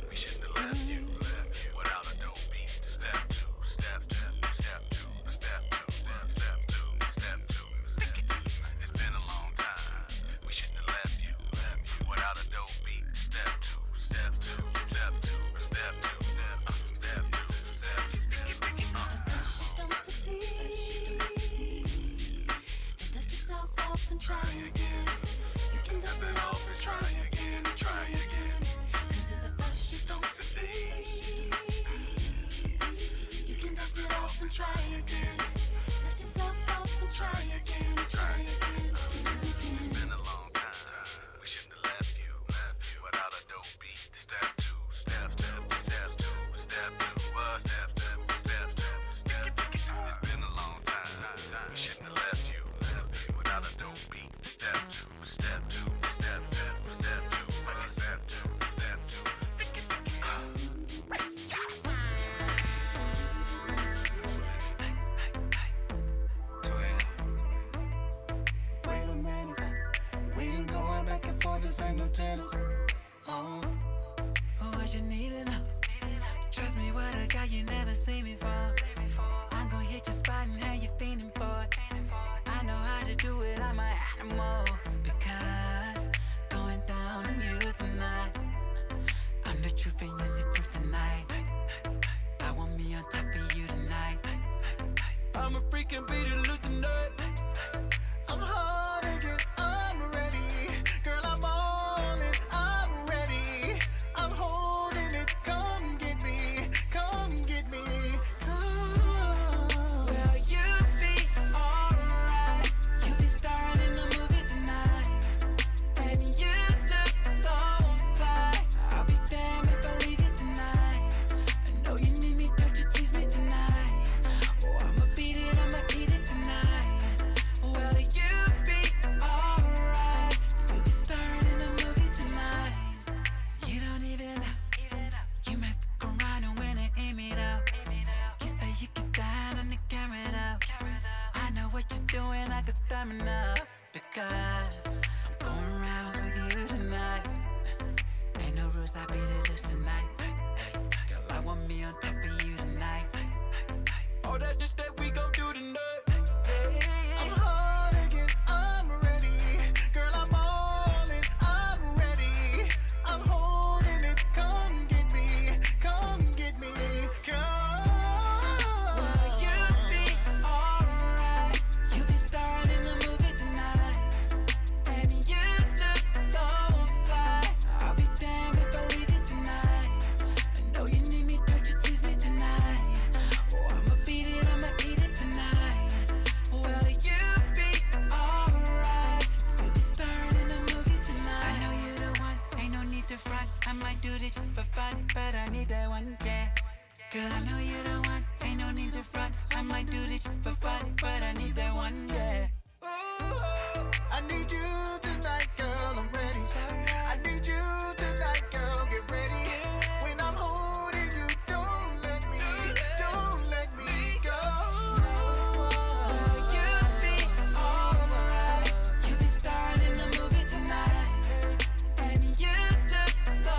We shouldn't have left you without a dope beat. Step two, step two, step two, step two, step two, step two. It's been a long time. We shouldn't have left you without a dope beat. Step two, step two, step two, step two, step two, step two, step two. First you don't succeed, dust yourself off and try again. You can dust it off and try again, try again. 'Cause if at first you don't succeed, you can dust it off and try again. Dust yourself off and try again, try again. It's been a long time. We shouldn't have left you without a dope beat. Step two, step two, step two, step two, step two, step two, step two. It's been a long time. We shouldn't have left you without a dope beat. Step two, step two, step two, step two, step two, step two. Wait a minute. I'm a freaking beat it, loose tonight. I'm hard again, I'm ready. Girl, I'm all in, I'm ready. I'm holding it, come get me, come get me. Come. Will you be alright? You be starring in the movie tonight, and you look so fly. I'll be damned if I leave you tonight. I know you need me, don't you tease me tonight. Oh, I'ma beat it, I'ma eat it tonight. Will you be alright? You be starring in the movie tonight. You don't even know. You might fuck around and win and aim it out. You say you get down on the camera though. I know what you're doing, I got stamina. Because I'm going rounds with you tonight. Ain't no rules, I beat it loose tonight. Hey, girl, I want me on top of you tonight. All that just that we gon' do tonight. I'm hard again, I'm ready. Girl, I'm all in, I'm ready. I'm holding it, come get me, come get me, come. Will you be alright? You be starring in the movie tonight, and you look so fly. I'll be damned if I leave you tonight. I know you need me, don't you tease me tonight. Oh, I'ma beat it, I'ma eat it tonight. Will you be alright? You be starring in the movie tonight. I know you the one, ain't no need to front. I might do this shit for fun, but I need that one, yeah. Girl, I know you the one, ain't no need to front. I might do this shit for fun, but I need that one, yeah. I need you tonight, girl, I'm ready. I need you tonight, girl, get ready. When I'm holding you, don't let me go. Will you be alright? You be starring in the movie tonight, and you look so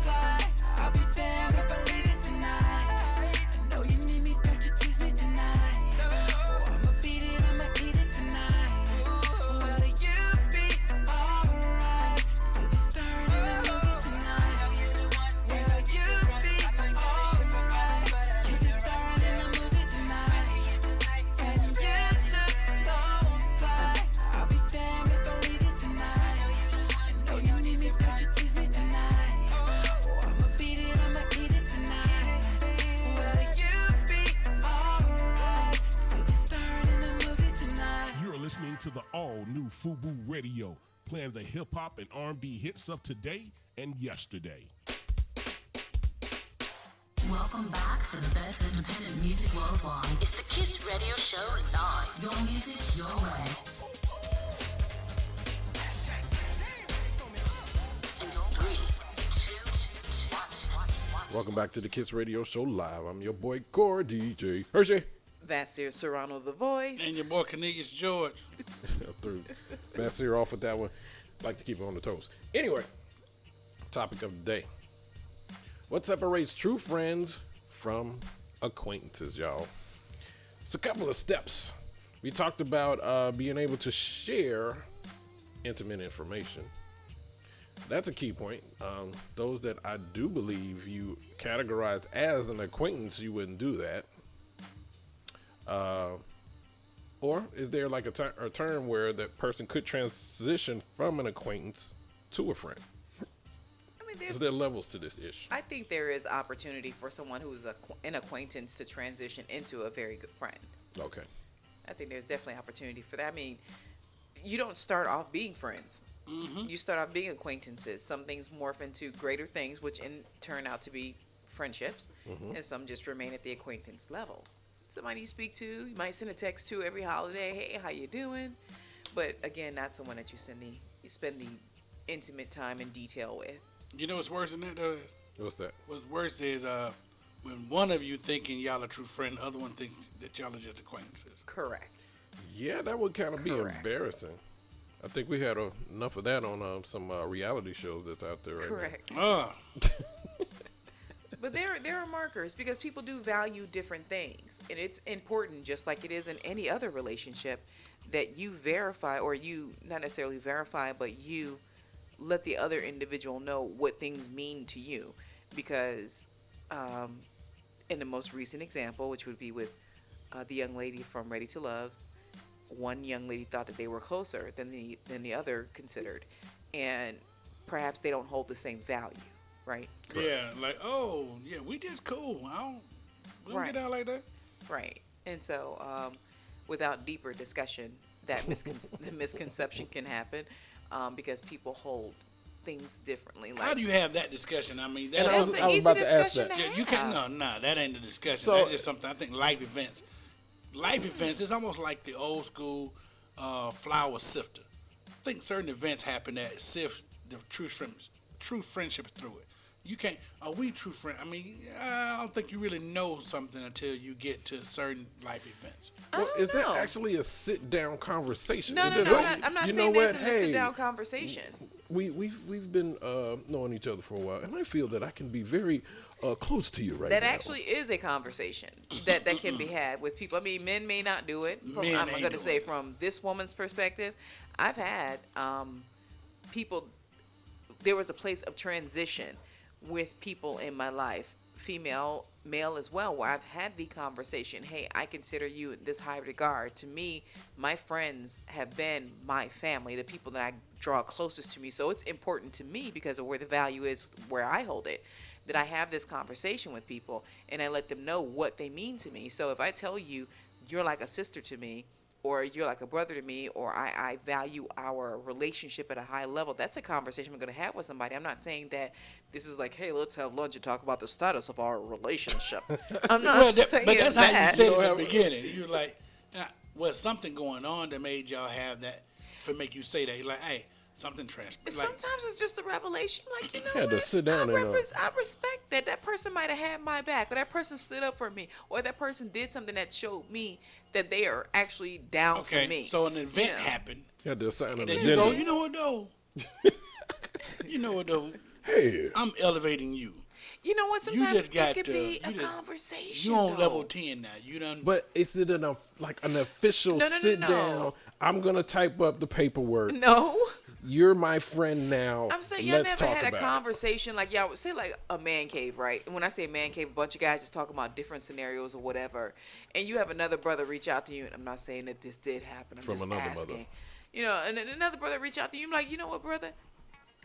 fly. I'll be damned if I leave you tonight. I know you need me, don't you tease me tonight. Oh, I'ma beat it, I'ma eat it tonight. Will you be alright? You be starring in the movie tonight. Will you be alright? You be starring in the movie tonight, and you look so fly. I'll be damned if I leave you tonight. I know you need me, don't you tease me tonight. Oh, I'ma beat it, I'ma eat it tonight. Will you be alright? You be starring in the movie tonight. You're listening to the all-new FUBU Radio, playing the hip-hop and R&B hits of today and yesterday. Welcome back for the best independent music worldwide. It's the Kiss Radio Show live. Your music, your way. In 3, 2, 1. Welcome back to the Kiss Radio Show live. I'm your boy Core DJ Hershey. Vassir Serrano, the voice. And your boy Cornelius George. Through Vassir off with that one. Like to keep it on the toes. Anyway, topic of the day. What separates true friends from acquaintances, y'all? It's a couple of steps. We talked about being able to share intimate information. That's a key point. Those that I do believe you categorize as an acquaintance, you wouldn't do that. Or is there like a term where that person could transition from an acquaintance to a friend? I mean, Is there levels to this issue? I think there is opportunity for someone who's an acquaintance to transition into a very good friend. Okay. I think there's definitely opportunity for that. I mean, you don't start off being friends. You start off being acquaintances. Some things morph into greater things, which turn out to be friendships, and some just remain at the acquaintance level. Somebody you speak to, you might send a text to every holiday. Hey, how you doing? But again, not someone that you spend the intimate time and detail with. You know what's worse than that, though? What's that? What's worse is when one of you thinking y'all a true friend, the other one thinks that y'all are just acquaintances. Correct. Yeah, that would kind of be Correct. embarrassing. I think we had enough of that on some reality shows that's out there right Correct. Ah, But there are markers because people do value different things, and it's important, just like it is in any other relationship, that you verify, or you not necessarily verify, but you let the other individual know what things mean to you. Because in the most recent example, which would be with the young lady from Ready to Love. One young lady thought that they were closer than the other considered, and perhaps they don't hold the same value, right? Yeah, like, oh, yeah, we just cool. We don't Right. get out like that. Right. And so, without deeper discussion, that the misconception can happen because people hold things differently. Like, How do you have that discussion? I mean, that's I was an easy about to ask discussion that. to Yeah, have. you can't. No, that ain't the discussion. So- That's just something. I think life events. Life events is almost like the old school flour sifter. I think certain events happen that sift the true friendship through it. You can't. Are we true friends? I mean, I don't think you really know something until you get to certain life events. I Well, don't is know. that actually a sit down conversation? No, Is no, it no. like, I'm not you saying know this what? is a Hey, sit-down conversation. we've been knowing each other for a while, and I feel that I can be very close to you right That now. actually is a conversation that can be had with people. I mean, men may not do it. Men I'm ain't going to doing say it. from this woman's perspective, I've had people. There was a place of transition with people in my life, female, male as well, where I've had the conversation. Hey, I consider you in this high regard. To me, my friends have been my family, the people that I draw closest to me. So it's important to me because of where the value is, where I hold it, that I have this conversation with people and I let them know what they mean to me. So if I tell you you're like a sister to me, or you're like a brother to me, or I value our relationship at a high level, that's a conversation I'm going to have with somebody. I'm not saying that this is like, hey, let's have lunch and talk about the status of our relationship. I'm not saying but that's that. how you said it at the beginning. You're like, was something going on that made y'all have that, for make you say that? You're like, hey, something transpired. Like, Sometimes it's just a revelation. Like, you know Had to what? sit down I and, respect that. That person might have had my back, or that person stood up for me, or that person did something that showed me that they are actually down okay, for me. so an event You know? happened. You had to assign an Then you agenda. go, you know what though? You know what though? Hey, I'm elevating you. You know what? Sometimes just got it could to- be a you just- conversation. You on though. level 10 now. You done. but is it like an official No, sit no. down? I'm gonna type up the paperwork. No. You're my friend now. I'm saying y'all Let's never talk had a about it. conversation like y'all would say like a man cave, right? And when I say man cave, a bunch of guys just talking about different scenarios or whatever. And you have another brother reach out to you, and I'm not saying that this did happen. I'm From just another asking. mother. You know, and then another brother reach out to you, I'm like, you know what, brother?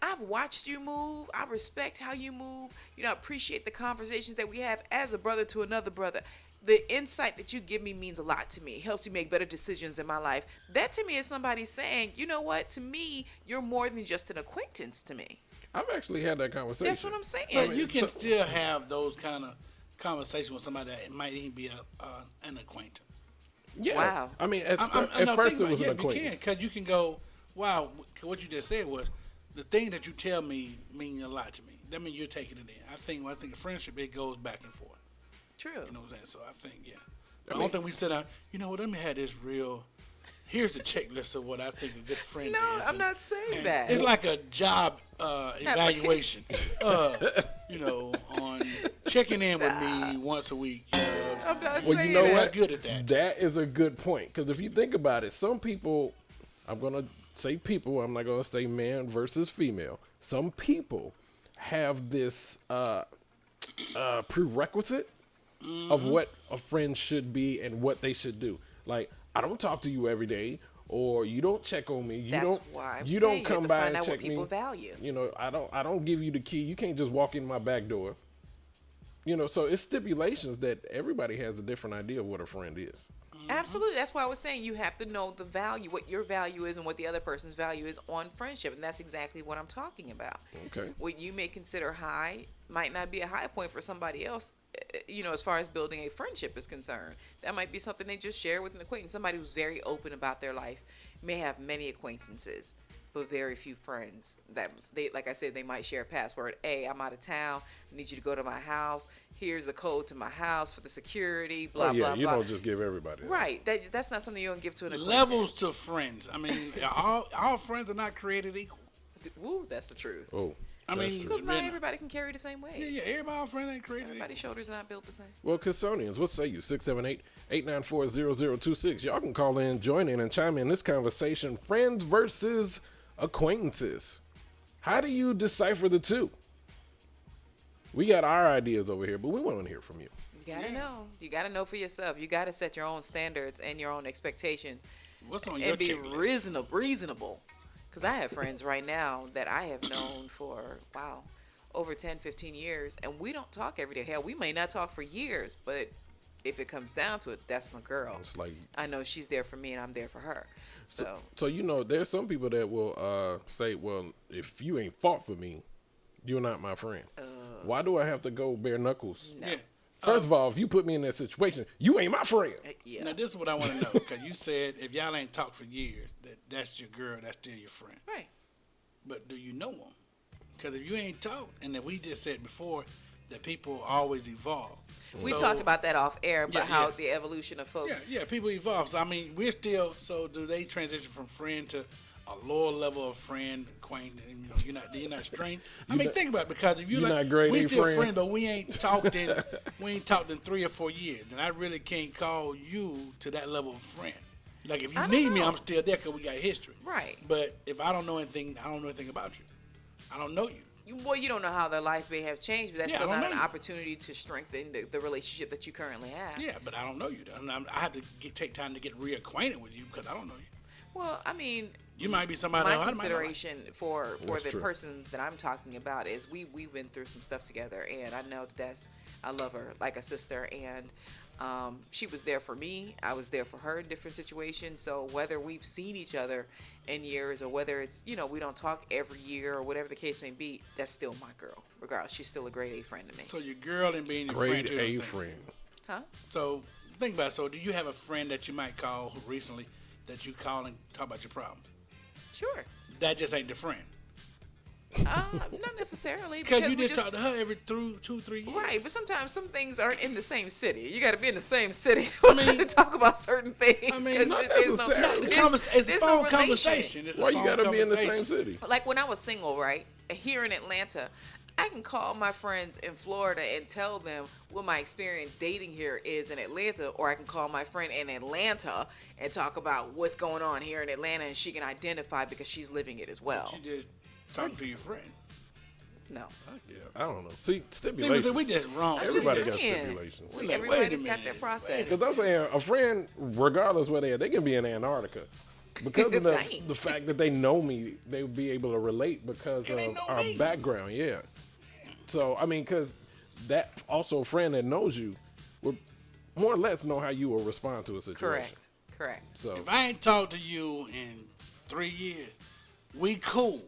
I've watched you move. I respect how you move. You know, I appreciate the conversations that we have as a brother to another brother. The insight that you give me means a lot to me. It helps me make better decisions in my life. That to me is somebody saying, you know what, to me, you're more than just an acquaintance to me. I've actually had that conversation. That's what I'm saying. But you can still have those kind of conversations with somebody that might even be an acquaintance. Yeah. Wow. I mean, at I'm first thinking it was about, an you acquaintance. can, because you can go, wow, what you just said was, the thing that you tell me mean a lot to me. That means you're taking it in. I think a friendship, it goes back and forth. True. You know what I'm saying? So I think, yeah. I don't think we sit down, you know what, let me have this real, here's the checklist of what I think a good friend No, is. I'm not saying And that. It's like a job evaluation, you know, on checking in with me once a week. I'm not Well, saying you know that. what? Not good at that. That is a good point. Because if you think about it, some people, I'm going to say people, I'm not going to say man versus female. Some people have this prerequisite of what a friend should be and what they should do. Like, I don't talk to you every day, or you don't check on me. That's why I'm you saying don't you come have to by find and out what check me. people value. You know, I don't give you the key. You can't just walk in my back door. You know, so it's stipulations that everybody has a different idea of what a friend is. Absolutely. That's why I was saying you have to know the value, what your value is and what the other person's value is on friendship. And that's exactly what I'm talking about. Okay. What you may consider high might not be a high point for somebody else, you know, as far as building a friendship is concerned. That might be something they just share with an acquaintance. Somebody who's very open about their life may have many acquaintances, but very few friends. That they, like I said, they might share a password. Hey, I'm out of town. I need you to go to my house. Here's the code to my house for the security. Blah blah you blah. don't just give everybody that. Right. That's not something you don't give to an acquaintance. Levels to friends. I mean, all friends are not created equal. Woo, that's the truth. Oh, I mean, Because not really. everybody can carry the same weight. Yeah, everybody all friends ain't created equal. Everybody's shoulders are not built the same. well, Cassonians, what say you? 678-894-0026. Y'all can call in, join in, and chime in this conversation. Friends versus acquaintances. How do you decipher the two? We got our ideas over here, but we want to hear from you. You gotta know. You gotta know for yourself. You gotta set your own standards and your own expectations. What's on your and be checklist? reasonable. Because I have friends right now that I have known for, over 10, 15 years, and we don't talk every day. Hell, we may not talk for years, but if it comes down to it, that's my girl. It's like, I know she's there for me, and I'm there for her. So there's some people that will say, well, if you ain't fought for me, you're not my friend. Why do I have to go bare knuckles? No. Yeah. First of all, if you put me in that situation, you ain't my friend. Yeah. Now, this is what I want to know. Because you said if y'all ain't talked for years, that's your girl, that's still your friend. Right. But do you know them? Because if you ain't talked, and if we just said before that people always evolve. We So- talked about that off air, but Yeah, how yeah. the evolution of folks. Yeah, people evolve. So, I mean, we're still, so do they transition from friend to a lower level of friend, acquaintance? You know, you're not strained. I mean, think about it, because if you're like, not grade we A still friend. friends, but we ain't talked in 3 or 4 years, and I really can't call you to that level of friend. Like, if you I don't need me, know. I'm still there because we got history. Right. But if I don't know anything, I don't know anything about you. I don't know you. You don't know how their life may have changed, but that's Yeah, I still don't not an know you. opportunity to strengthen the relationship that you currently have. Yeah, but I don't know you. And I have to take time to get reacquainted with you because I don't know you. Well, I mean, You might be somebody my I might not like. consideration for That's the true. person that I'm talking about is we've been through some stuff together, and I know I love her like a sister, and she was there for me. I was there for her in different situations. So whether we've seen each other in years or whether it's, we don't talk every year or whatever the case may be, that's still my girl. Regardless, she's still a grade A friend to me. So your girl and being your Grade friend too. A thing. friend. Huh? So think about it. So do you have a friend that you might call who recently that you call and talk about your problem? Sure. That just ain't the friend. Not necessarily. Because you we just talk to her every 2-3 years. Right, but sometimes some things aren't in the same city. You got to be in the same city to mean- talk about certain things. I mean, 'cause not there's necessarily. Not the there's- it's a there's phone no relation. conversation. It's a Why you phone gotta be in the same conversation. city? Like when I was single, right, here in Atlanta, I can call my friends in Florida and tell them what my experience dating here is in Atlanta, or I can call my friend in Atlanta and talk about what's going on here in Atlanta, and she can identify because she's living it as well. You just talking to your friend. No. Yeah, I don't know. See, See, stipulations. we just wrong. I'm Everybody just got saying. stipulations. We're like, wait a Everybody's got minute. their process. Because I'm saying a friend, regardless where they are, they can be in Antarctica. Because of Dang. the fact that they know me, they would be able to relate because And they of know our me. background. Yeah. So I mean, because that also a friend that knows you would more or less know how you will respond to a situation. Correct. So If I ain't talked to you in 3 years, we cool.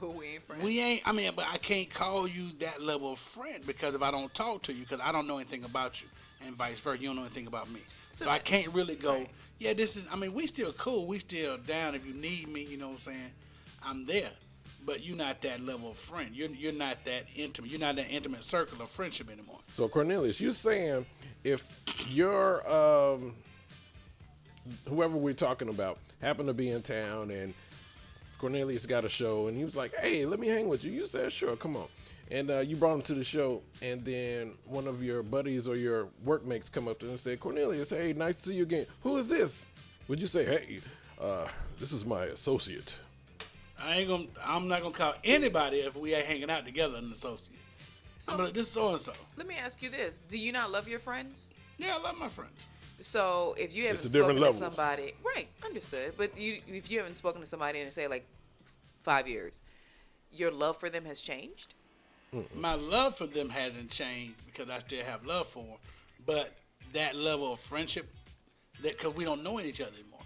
But we ain't friends. We ain't. I mean, but I can't call you that level of friend because if I don't talk to you, because I don't know anything about you, and vice versa, you don't know anything about me. So I can't really go. Right. Yeah, this is. I mean, we still cool. We still down. If you need me, you know what I'm saying. I'm there. But you're not that level of friend. You're not that intimate. You're not that intimate circle of friendship anymore. So Cornelius, you're saying if your whoever we're talking about happened to be in town and Cornelius got a show and he was like, "Hey, let me hang with you." You said, "Sure, come on." And you brought him to the show, and then one of your buddies or your workmates come up to him and say, "Cornelius, hey, nice to see you again. Who is this?" Would you say, "Hey, this is my associate"? I'm not gonna call anybody if we ain't hanging out together an associate. So- I'm like, this is so and so. Let me ask you this: do you not love your friends? Yeah, I love my friends. So if you haven't the different spoken to levels. somebody, right? Understood. But if you haven't spoken to somebody in say like 5 years, your love for them has changed. My love for them hasn't changed because I still have love for them. But that level of friendship, that because we don't know each other anymore.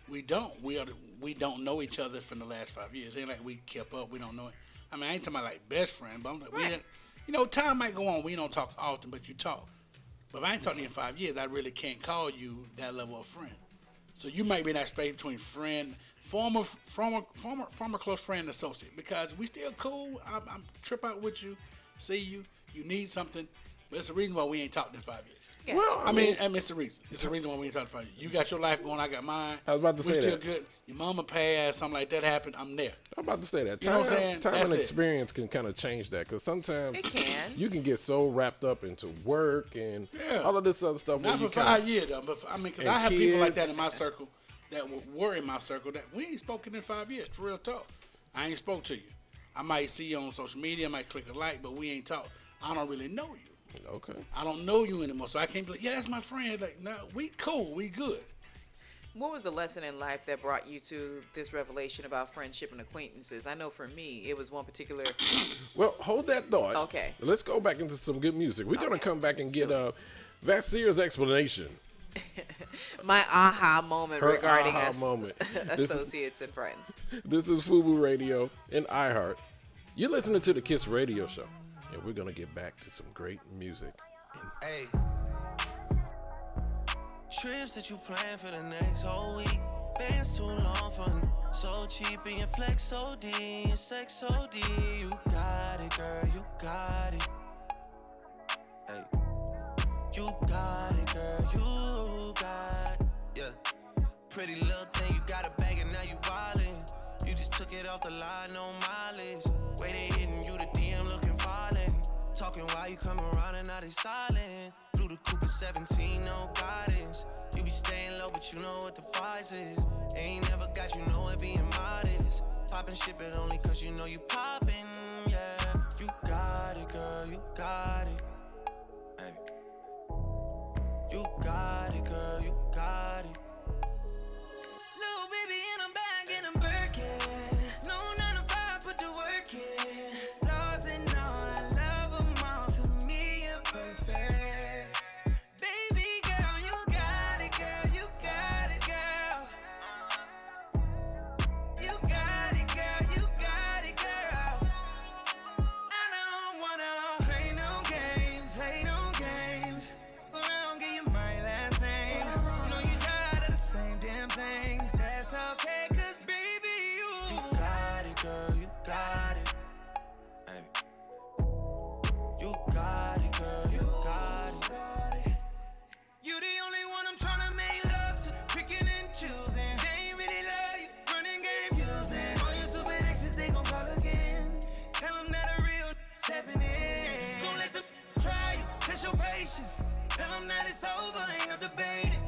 We don't. We don't know each other from the last 5 years. It ain't like we kept up. We don't know it. I mean, I ain't talking about like best friend, but I'm like, we Right. didn't, you know, time might go on. We don't talk often, but you talk. But if I ain't talking to you in 5 years, I really can't call you that level of friend. So you might be in that space between friend, former close friend, and associate. Because we still cool. I'm trip out with you, see you. You need something, but it's the reason why we ain't talked in 5 years. Gotcha. Well, I mean, it's the reason. It's the reason why we ain't talking in 5 years. You got your life going, I got mine. I was about to we say still that. good. Your mama passed, something like that happened. I'm there. I'm about to say that. You know what I'm saying? Time That's and it. experience can kind of change that because sometimes It can. you can get so wrapped up into work and Yeah. all of this other stuff. Not where for you kinda- 5 years though, but I mean, because And I have people like kids. that in my circle that were in my circle that we ain't spoken in 5 years. It's real talk. I ain't spoke to you. I might see you on social media, I might click a like, but we ain't talk. I don't really know you. Okay. I don't know you anymore, so I can't be like, yeah, that's my friend. Like, no, we cool, we good. What was the lesson in life that brought you to this revelation about friendship and acquaintances? I know for me, it was one particular. Well, hold that thought. Okay. Let's go back into some good music. We're going to come back and get Vasir's explanation. My aha moment regarding aha us moment. associates and friends. This is FUBU Radio and iHeart. You're listening to the Kiss Radio Show, and we're going to get back to some great music. Hey. Trips that you plan for the next whole week. Bands too long for so cheap and your flex OD, your sex OD. You got it, girl, you got it. Hey. You got it, girl, you got it. Yeah. Pretty little thing, you got a bag and now you wildin'. You just took it off the line, no mileage. Way they hitting you, the DM looking violent. Talking while you come around and now they silent. Through the Cooper 17, no guidance. You be staying low, but you know what the fight is. Ain't never got you know it being modest. Poppin' ship it only cause you know you poppin', yeah. You got it, girl, you got it. Hey. You got it, girl, you got it. Little baby, and I'm back in a Birkin. No 9 to 5, put the work in. Laws and all, I love them all. To me, you're perfect. Baby girl, you got it, girl. You got it, girl. You got it, girl. You got it, girl. I don't wanna play no games, play no games. Around, give you my last name. Know you tired of the same damn thing. That's okay, cause baby, You got it, girl, you got it. Hey. You got it, girl, you got it. you the only one I'm tryna make love to. Picking and choosing. They ain't really love you. Running game using. All your stupid exes, they gon' call again. Tell them that a real stepping in. Don't let them try you. Test your patience. Tell them that it's over. Ain't no debating.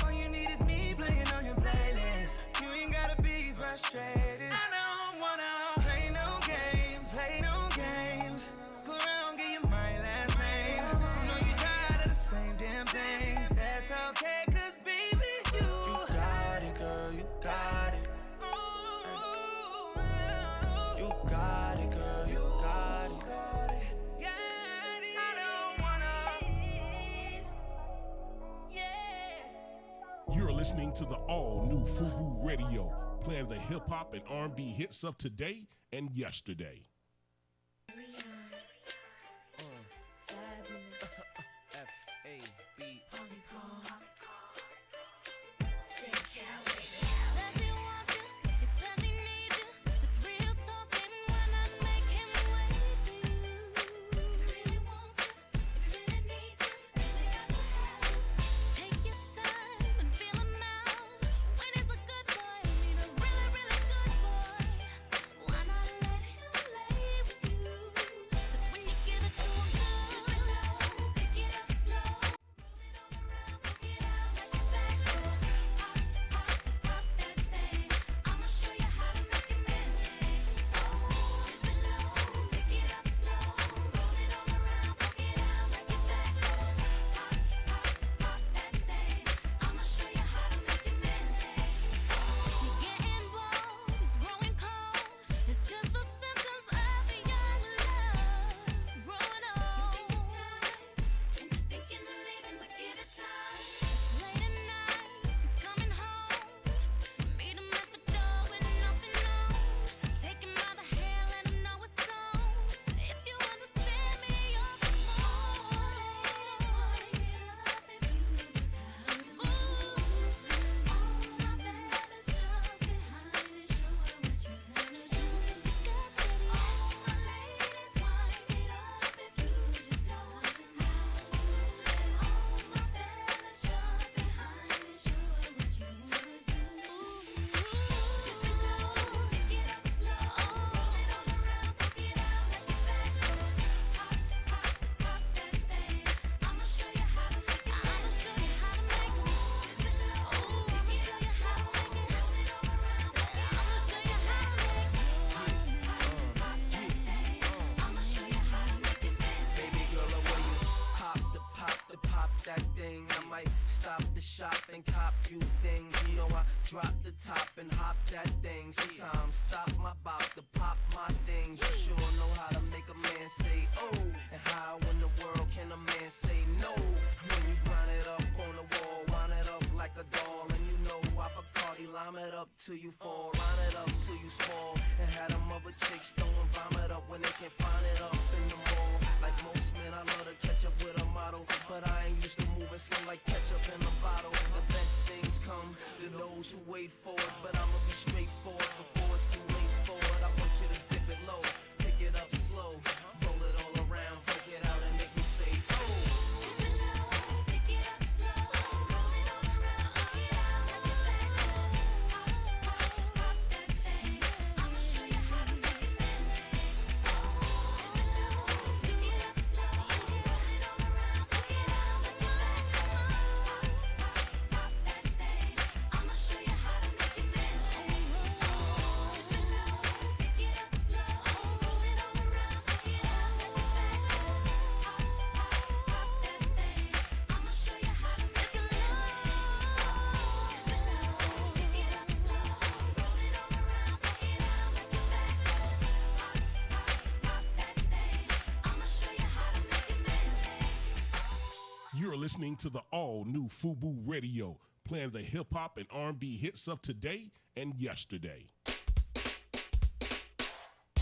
All you need is me playing on your playlist. You ain't gotta be frustrated. I don't wanna play no games. Play no games. Go around, give you my last name. Know you tired of the same damn thing. That's okay, cause baby, you got it, girl, you got it. You got it, girl, you got it. You're listening to the all-new FUBU Radio, playing the hip-hop and R&B hits of today and yesterday. Why not let him stop the shop and cop you things. You know I drop the top and hop that thing. Sometimes stop my bop to pop my things. You sure know how to make a man say oh, and how in the world can a man say no? When you grind it up on the wall, wind it up like a doll, and you know I Bacardi lime it up till you fall, line it up till you small, and had them other chicks throwing vomit up when they can't find it up in the mall. Like most men, I love to catch up with a model, but I ain't used to moving slow like ketchup in a bottle. The best things come to those who wait for it, but I'ma be straightforward before it's too late for it. I want you to dip it low, pick it up slow, roll it all around, break it out and make me say oh. You're listening to the all-new FUBU Radio, playing the hip-hop and R&B hits of today and yesterday.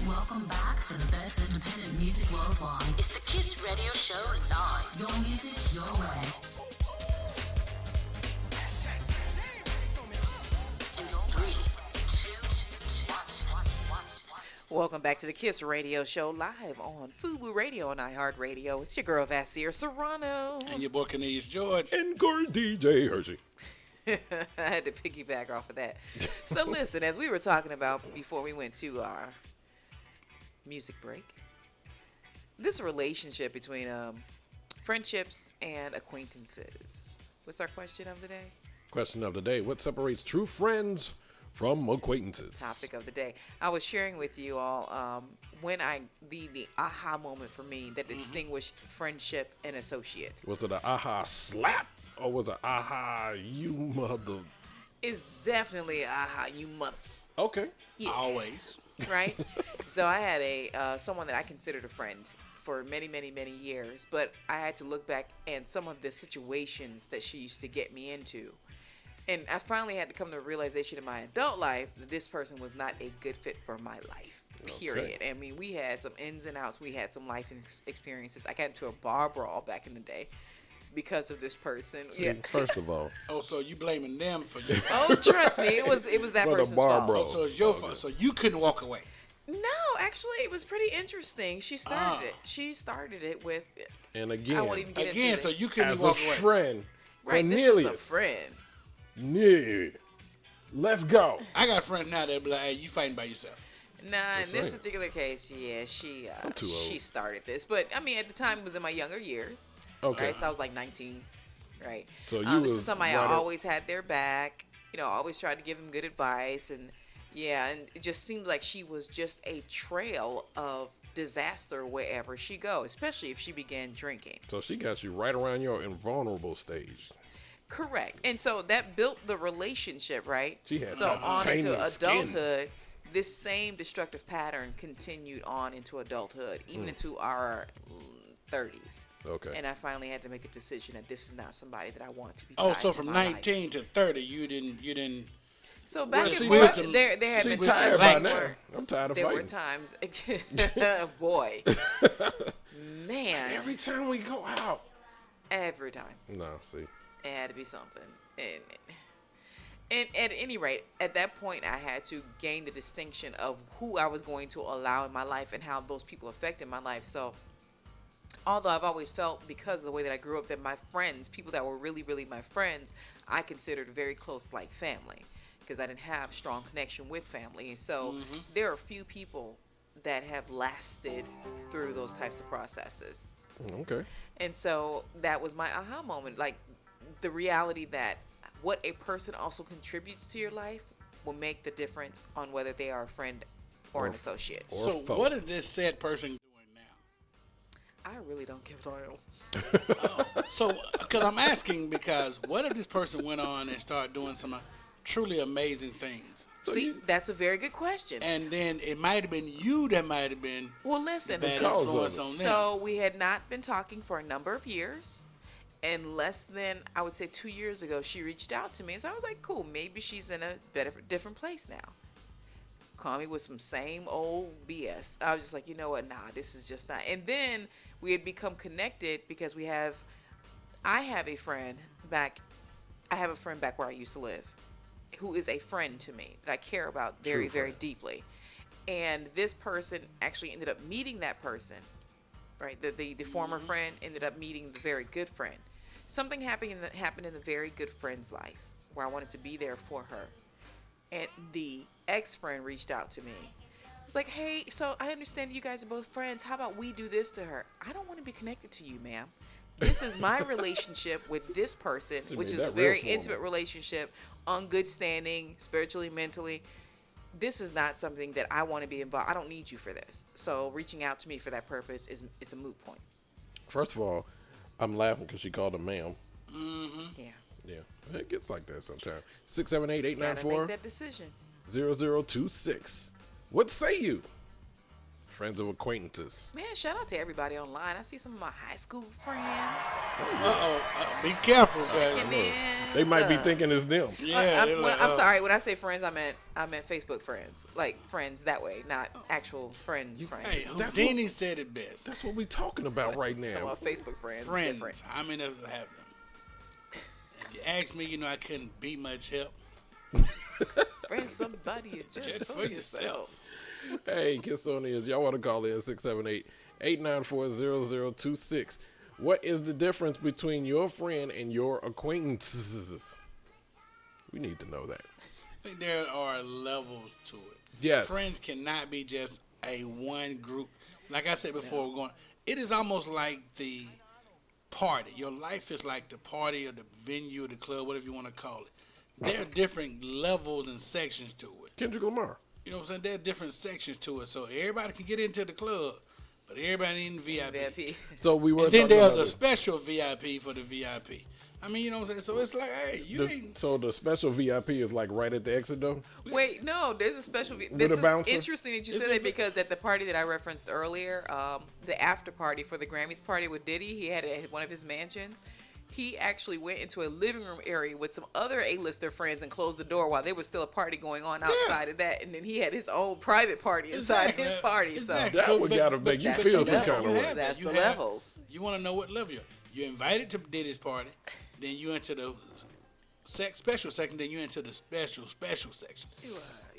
Welcome back for the best independent music worldwide. It's the Kiss Radio Show live. Your music, your way. In 3, 2, 1. Welcome back to the Kiss Radio Show live on FUBU Radio and iHeartRadio. It's your girl Vasir Serrano. And your boy Kenese George. And Corey DJ Hershey. I had to piggyback off of that. So listen, as we were talking about before we went to our music break, this relationship between friendships and acquaintances. What's our question of the day? Question of the day: what separates true friends from acquaintances? Topic of the day. I was sharing with you all when the aha moment for me that distinguished friendship and associate. Was it an aha slap or was it aha you mother? It's definitely aha you mother. Okay. Yeah. Always. Right? So I had someone that I considered a friend for many, many, many years, but I had to look back and some of the situations that she used to get me into. And I finally had to come to a realization in my adult life that this person was not a good fit for my life, period. Okay. I mean, we had some ins and outs. We had some life experiences. I got into a bar brawl back in the day because of this person. See, yeah. First of all. Oh, so you blaming them for your fault? Oh, trust me, it was that person's fault. Oh, so it's your fault. So you couldn't walk away. No, actually, it was pretty interesting. She started it. She started it with. And again, I won't even get into so you couldn't as walk a away. Friend, right? Cornelius. This was a friend. Yeah. Let's go. I got a friend now that be like, hey, you fighting by yourself. Nah, in this particular case, yeah, she started this. But I mean, at the time, it was in my younger years. Okay. Right, so I was like 19. Right. So this is somebody I always had their back. You know, always tried to give them good advice, and and it just seems like she was just a trail of disaster wherever she go, especially if she began drinking. So she got you right around your invulnerable stage. Correct. And so that built the relationship, right? She had so on into adulthood, this same destructive pattern continued on into adulthood, even into our 30s. Okay. And I finally had to make a decision that this is not somebody that I want to be. Oh, so from 19 to 30, you didn't. So back and forth, there had been times where I'm tired of there fighting. were times, boy, man. Every time we go out. Every time. No, see. It had to be something. And at any rate, at that point, I had to gain the distinction of who I was going to allow in my life and how those people affected my life. So although I've always felt, because of the way that I grew up, that my friends, people that were really, really my friends, I considered very close, like family, because I didn't have strong connection with family. And so there are a few people that have lasted through those types of processes. Okay. And so that was my aha moment. Like, the reality that what a person also contributes to your life will make the difference on whether they are a friend or an associate. So what is this said person doing now? I really don't give a damn. So, because I'm asking, because what if this person went on and started doing some truly amazing things? See, that's a very good question. And then it might have been you that might have been Well, listen. the bad influence on them. So we had not been talking for a number of years. And less than, I would say 2 years ago, she reached out to me. So I was like, cool, maybe she's in a different place now. Call me with some same old BS. I was just like, you know what? Nah, this is just not. And then we had become connected because I have a friend back where I used to live who is a friend to me that I care about very, very deeply. And this person actually ended up meeting that person, right? The former friend ended up meeting the very good friend. Something happened in the very good friend's life where I wanted to be there for her. And the ex-friend reached out to me. It's like, hey, so I understand you guys are both friends. How about we do this to her? I don't want to be connected to you, ma'am. This is my relationship with this person, which is a very intimate relationship, on good standing, spiritually, mentally. This is not something that I want to be involved. I don't need you for this. So reaching out to me for that purpose is a moot point. First of all, I'm laughing because she called him ma'am. Mm-hmm. Yeah. It gets like that sometimes. 678-894. Gotta make that decision. 0026. What say you? Friends of acquaintances. Man, shout out to everybody online. I see some of my high school friends. Be careful, They might be thinking it's them. Yeah, I'm sorry. When I say friends, I meant Facebook friends, like friends that way, not actual friends. Hey, Houdini said it best. That's what we're talking about right now. Talking about Facebook friends. Friends. Different. How many of us have them? If you ask me, I couldn't be much help. Friend somebody just for yourself. Hey, Kiss on Ears. Y'all want to call in 678-894-0026. What is the difference between your friend and your acquaintances? We need to know that. I think there are levels to it. Yes. Friends cannot be just a one group. Like I said before, it is almost like the party. Your life is like the party or the venue or the club, whatever you want to call it. There are different levels and sections to it. Kendrick Lamar. You know what I'm saying? There are different sections to it. So everybody can get into the club, but everybody in the VIP. So we were. And then there's a special VIP for the VIP. I mean, you know what I'm saying? So it's like, hey, So the special VIP is like right at the exit door? Wait, no, there's a special. This is interesting that you said that because at the party that I referenced earlier, the after party for the Grammys party with Diddy, he had it at one of his mansions. He actually went into a living room area with some other A-lister friends and closed the door while there was still a party going on outside of that. And then he had his own private party inside his party. Exactly. So that would gotta make you feel some kind of way. That's the levels. You want to know what level you're invited to Diddy's party, then you enter the special section, then you enter the special section.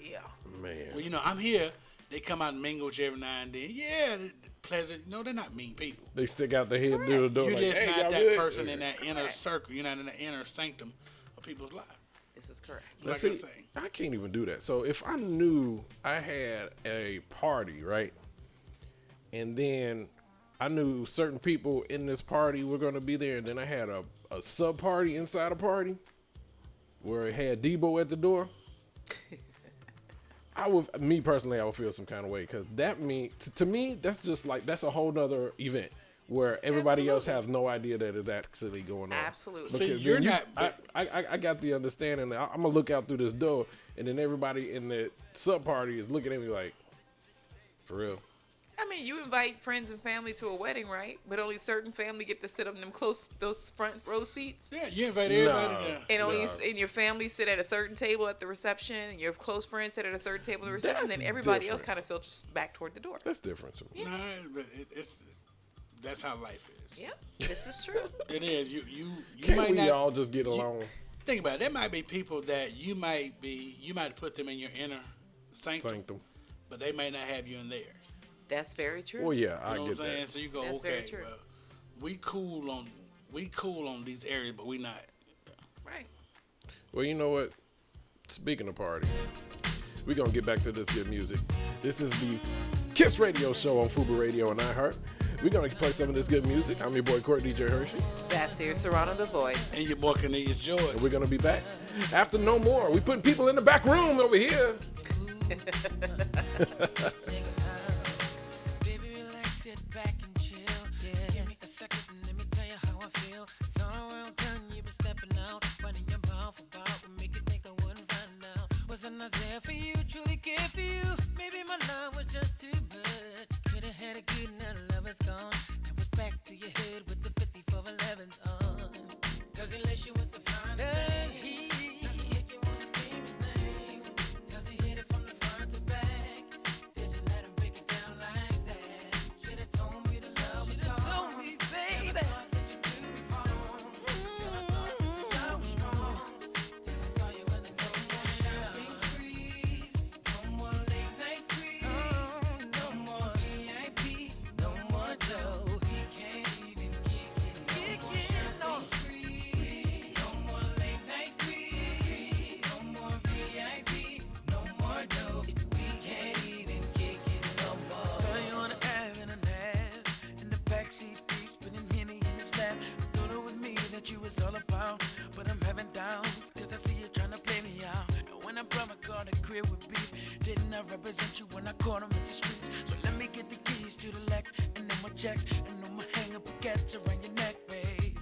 Yeah. Man. Well, I'm here. They come out and mingle with you every now and then. Yeah, pleasant. No, they're not mean people. They stick out their head through the door. You're like, just hey, not y'all that good? person in that inner circle. You're not in the inner sanctum of people's lives. This is correct. Like See, I can't even do that. So if I knew I had a party, right, and then I knew certain people in this party were going to be there, and then I had a sub party inside a party where it had Debo at the door, I would feel some kind of way, because that to me that's just like, that's a whole nother event where everybody else has no idea that it's actually going on. Absolutely. So you're not. I got the understanding that I'm gonna look out through this door, and then everybody in the sub party is looking at me like, for real. I mean, you invite friends and family to a wedding, right? But only certain family get to sit on those front row seats. Yeah, you invite everybody there. And only and your family sit at a certain table at the reception, and your close friends sit at a certain table at the reception. That's and then everybody different. else kind of filters back toward the door. That's different to me. No, but that's how life is. Yep, this is true. It is. You Can't might we not all just get along? Think about it. There might be people that you might put them in your inner sanctum, but they may not have you in theirs. That's very true. Well, yeah, I you know get what I'm saying? that. So you go, That's okay, very true. well, we cool on these areas, but we not. Right. Well, you know what? Speaking of party, we're going to get back to this good music. This is the Kiss Radio Show on Fubu Radio and iHeart. We're going to play some of this good music. I'm your boy, Court DJ Hershey. That's here, Serrano the voice. And your boy, Cornelius George. And we're going to be back after No More. We putting people in the back room over here. Baby, relax, sit back and chill. Yeah. it's all about. But I'm having doubts, cause I see you trying to play me out. And when I brought my car to crib with beef, didn't I represent you when I caught him in the streets? So let me get the keys to the Lex, and then my checks, and I'ma hang up baguettes around your neck, babe.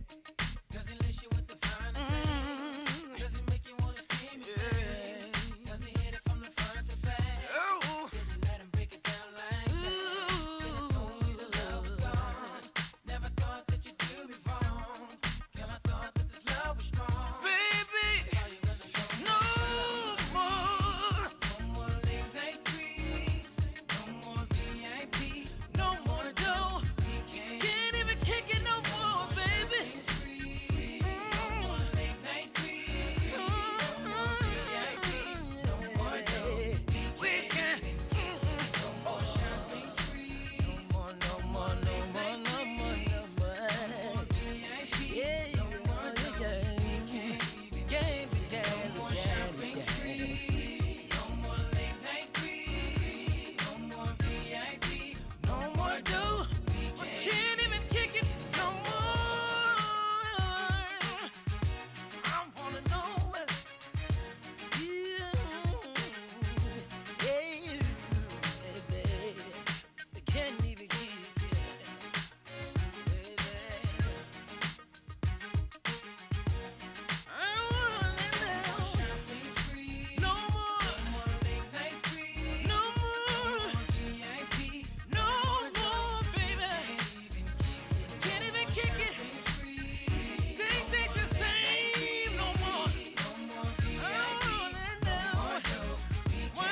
Does it lace you with the fine things? Does it make you wanna scream it? Does it hit it from the front to back? Did you let him break it down like that? Then I told you the love was gone. Never thought that you'd do me wrong. Girl, I thought that this love was strong. Baby, no more late night creeps, no more VIP, no more dough. Can't even kick it no more, baby. no more late night creeps, no more VIP, no more dough. We can't. No more shopping sprees, No more VIP, Yeah, no more dough. No more shopping sprees, no more late night creeps, no more VIP, no more dough. We can't even kick it no more. I wanna know what baby. I can't even keep it, baby. I wanna know. shopping sprees, No more. no more late night creeps, No no more. more VIP, No more, baby. Can't even kick it. Things ain't the same no more. no more VIP, I wanna know why.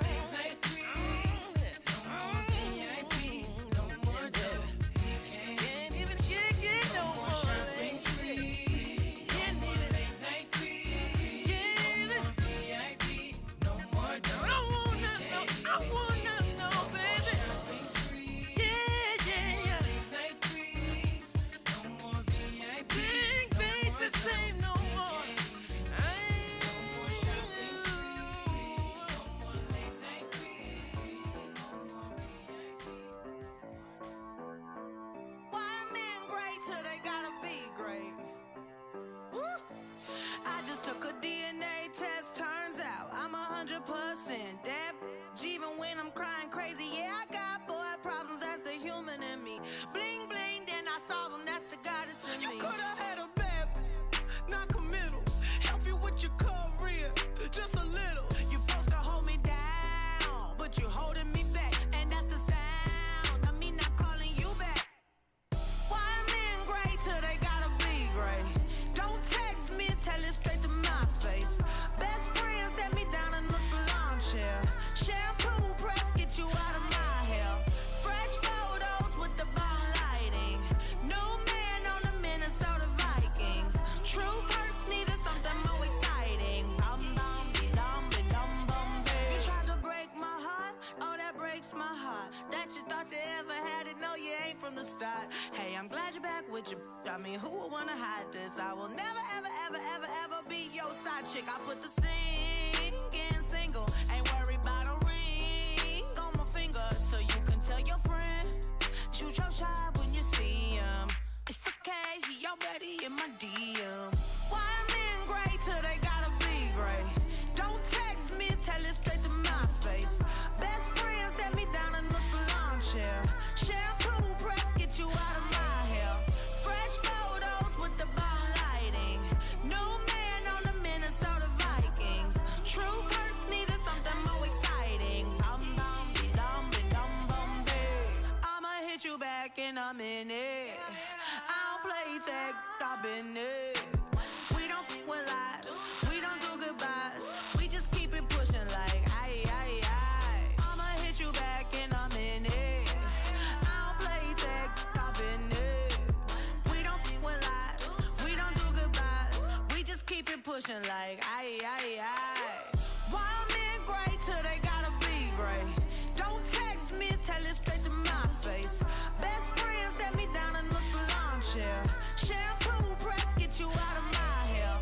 late night creeps, no more VIP, no more dough. Can't even kick it no more. Shopping sprees, no more late night creeps, no more VIP, no more dough. I wanna know, baby. Shopping sprees, Yeah. late night creeps, no more VIP, Things ain't the same no more. shopping sprees, no more late night creeps, no more VIP. Why men great till they gotta be great? Woo. I just took a DNA test, turns out I'm 100% that bitch. Even when I'm crying crazy, yeah, I got boy problems, that's the human in me. Bling bling, then I solve them, that's the goddess in me. You could've had a bad bitch, not committal. Help you with your career, just a little. You supposed to hold me down, but you holding me back, and that's the sound of me not calling you back. Why men great till they gotta be great? Don't text me, tell it straight to my face. Best friend set me down in the salon chair. Shampoo press, get you out of my hair. Fresh photos with the bomb lighting. New man on the Minnesota Vikings. True hurts needed something more exciting. Bum bum be dum bum bee. You tried to break my heart, oh that breaks my heart. That you thought you ever had it, no you ain't from the start. Hey, I'm glad you're back with your. I mean, who would wanna hide this? I will never ever ever ever ever be your side chick. I put the singing single, ain't worried about a ring on my finger, so you can tell your friend. Shoot your shot when you see him. It's okay, he already in my DM. Why men great till they gotta be great? Don't text me, tell it straight to my face. Best friend set me down in the salon chair. Shampoo press, get you out of my hair. Fresh photos with the bomb lighting. New man on the Minnesota Vikings. True hurts needed something more exciting. Bum bum be dum bum bee. I'ma hit you back in a minute. I don't play tag, I've been it. We don't f with lies, we don't do goodbyes. We just keep it pushing like aye aye aye. I'ma hit you back in a minute. I don't play tag, I've been it. We don't f with lies, we don't do goodbyes. We just keep it pushing like aye aye aye. Why men great till they gotta be great? Don't text me, tell it straight to my face. Best friend set me down in the salon chair. Shampoo press, get you out of my hair.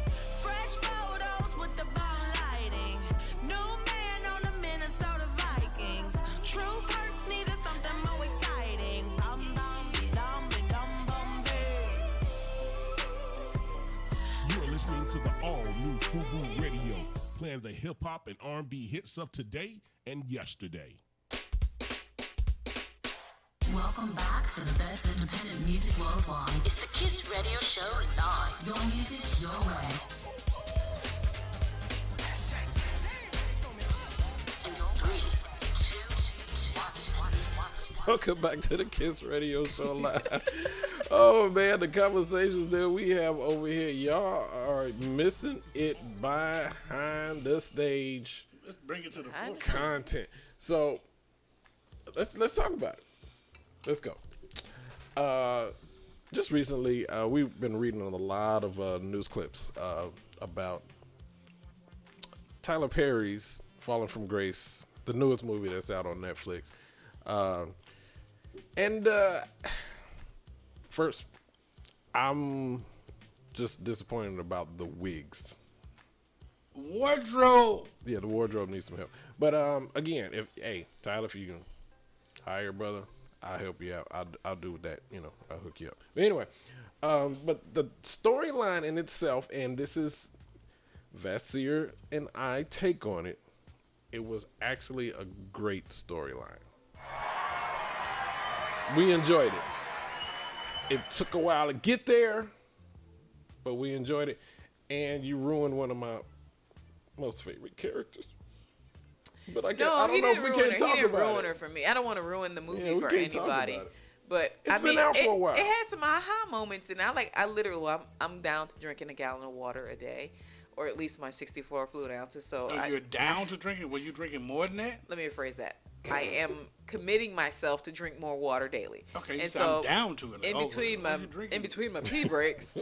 Fresh photos with the bomb lighting. New man on the Minnesota Vikings. True hurts needed something more exciting. Bum bum be listening to the all-new FUBU Radio, playing the hip-hop and R&B hits of today and yesterday. Welcome back for the best independent music worldwide. It's the Kiss Radio Show live. Your music, your way. And your 3, 2, 1. Welcome back to the Kiss Radio Show live. Oh man, the conversations that we have over here, y'all are missing it behind the stage. Let's bring it to the forefront. Content. So let's talk about it. Let's go. Just recently, we've been reading on a lot of news clips about Tyler Perry's Falling from Grace, the newest movie that's out on Netflix. And first, I'm just disappointed about the wigs. Wardrobe. Yeah, the wardrobe needs some help. But again, Tyler, if you can hire a brother, I'll help you out. I'll do that. I'll hook you up. But anyway, but the storyline in itself, and this is Vasir and I take on it, it was actually a great storyline. We enjoyed it. It took a while to get there, but we enjoyed it. And you ruined one of my most favorite characters. But I don't know if we can talk about it. He didn't ruin her for me. I don't want to ruin the movie for anybody. But it's been out for a while. It had some aha moments, and I'm down to drinking a gallon of water a day, or at least my 64 fluid ounces. So you're down to drinking? Were you drinking more than that? Let me rephrase that. I am committing myself to drink more water daily. Okay, and so I'm down to it. In between my pee breaks,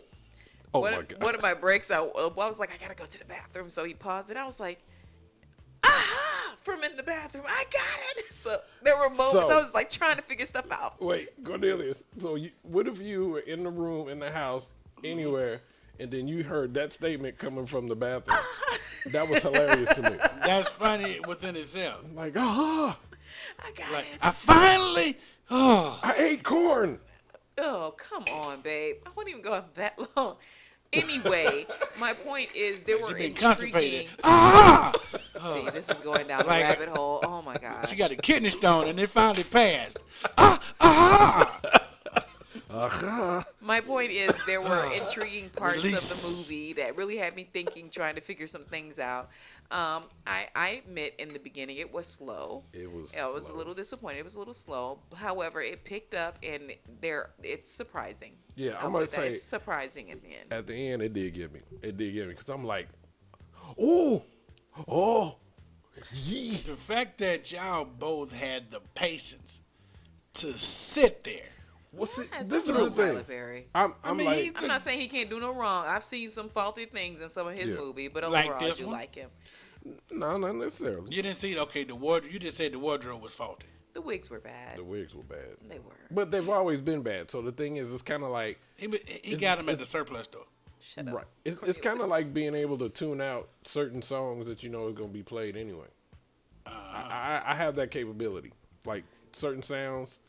oh one of my breaks, I was like, I gotta go to the bathroom. So he paused it. I was like, aha! From in the bathroom, I got it. So there were moments I was like trying to figure stuff out. Wait, Cornelius. So what if you were in the room, in the house, anywhere, and then you heard that statement coming from the bathroom? That was hilarious to me. That's funny within itself. Like, I got it. I finally, I ate corn. Oh, come on, babe. I wouldn't even go on that long. Anyway, my point is there were intriguing. See, this is going down the rabbit hole. Oh my gosh. She got a kidney stone and it finally passed. My point is there were intriguing parts of the movie that really had me thinking, trying to figure some things out. I admit in the beginning it was slow. I was a little disappointed. It was a little slow. However, it picked up and it's surprising. Yeah, I might say it's surprising in the end. At the end, it did get me. It did get me because I'm like, oh, yeah. The fact that y'all both had the patience to sit there. This is the the Tyler thing. Perry. I'm not saying he can't do no wrong. I've seen some faulty things in some of his movies, but overall, I do like him. No, not necessarily. You didn't see the wardrobe. You just said the wardrobe was faulty. The wigs were bad. The wigs were bad. They were. But they've always been bad. So the thing is, it's kind of like he got them at the surplus store. Shut up. Right. It's kind of like being able to tune out certain songs that you know is going to be played anyway. I have that capability. Like certain sounds,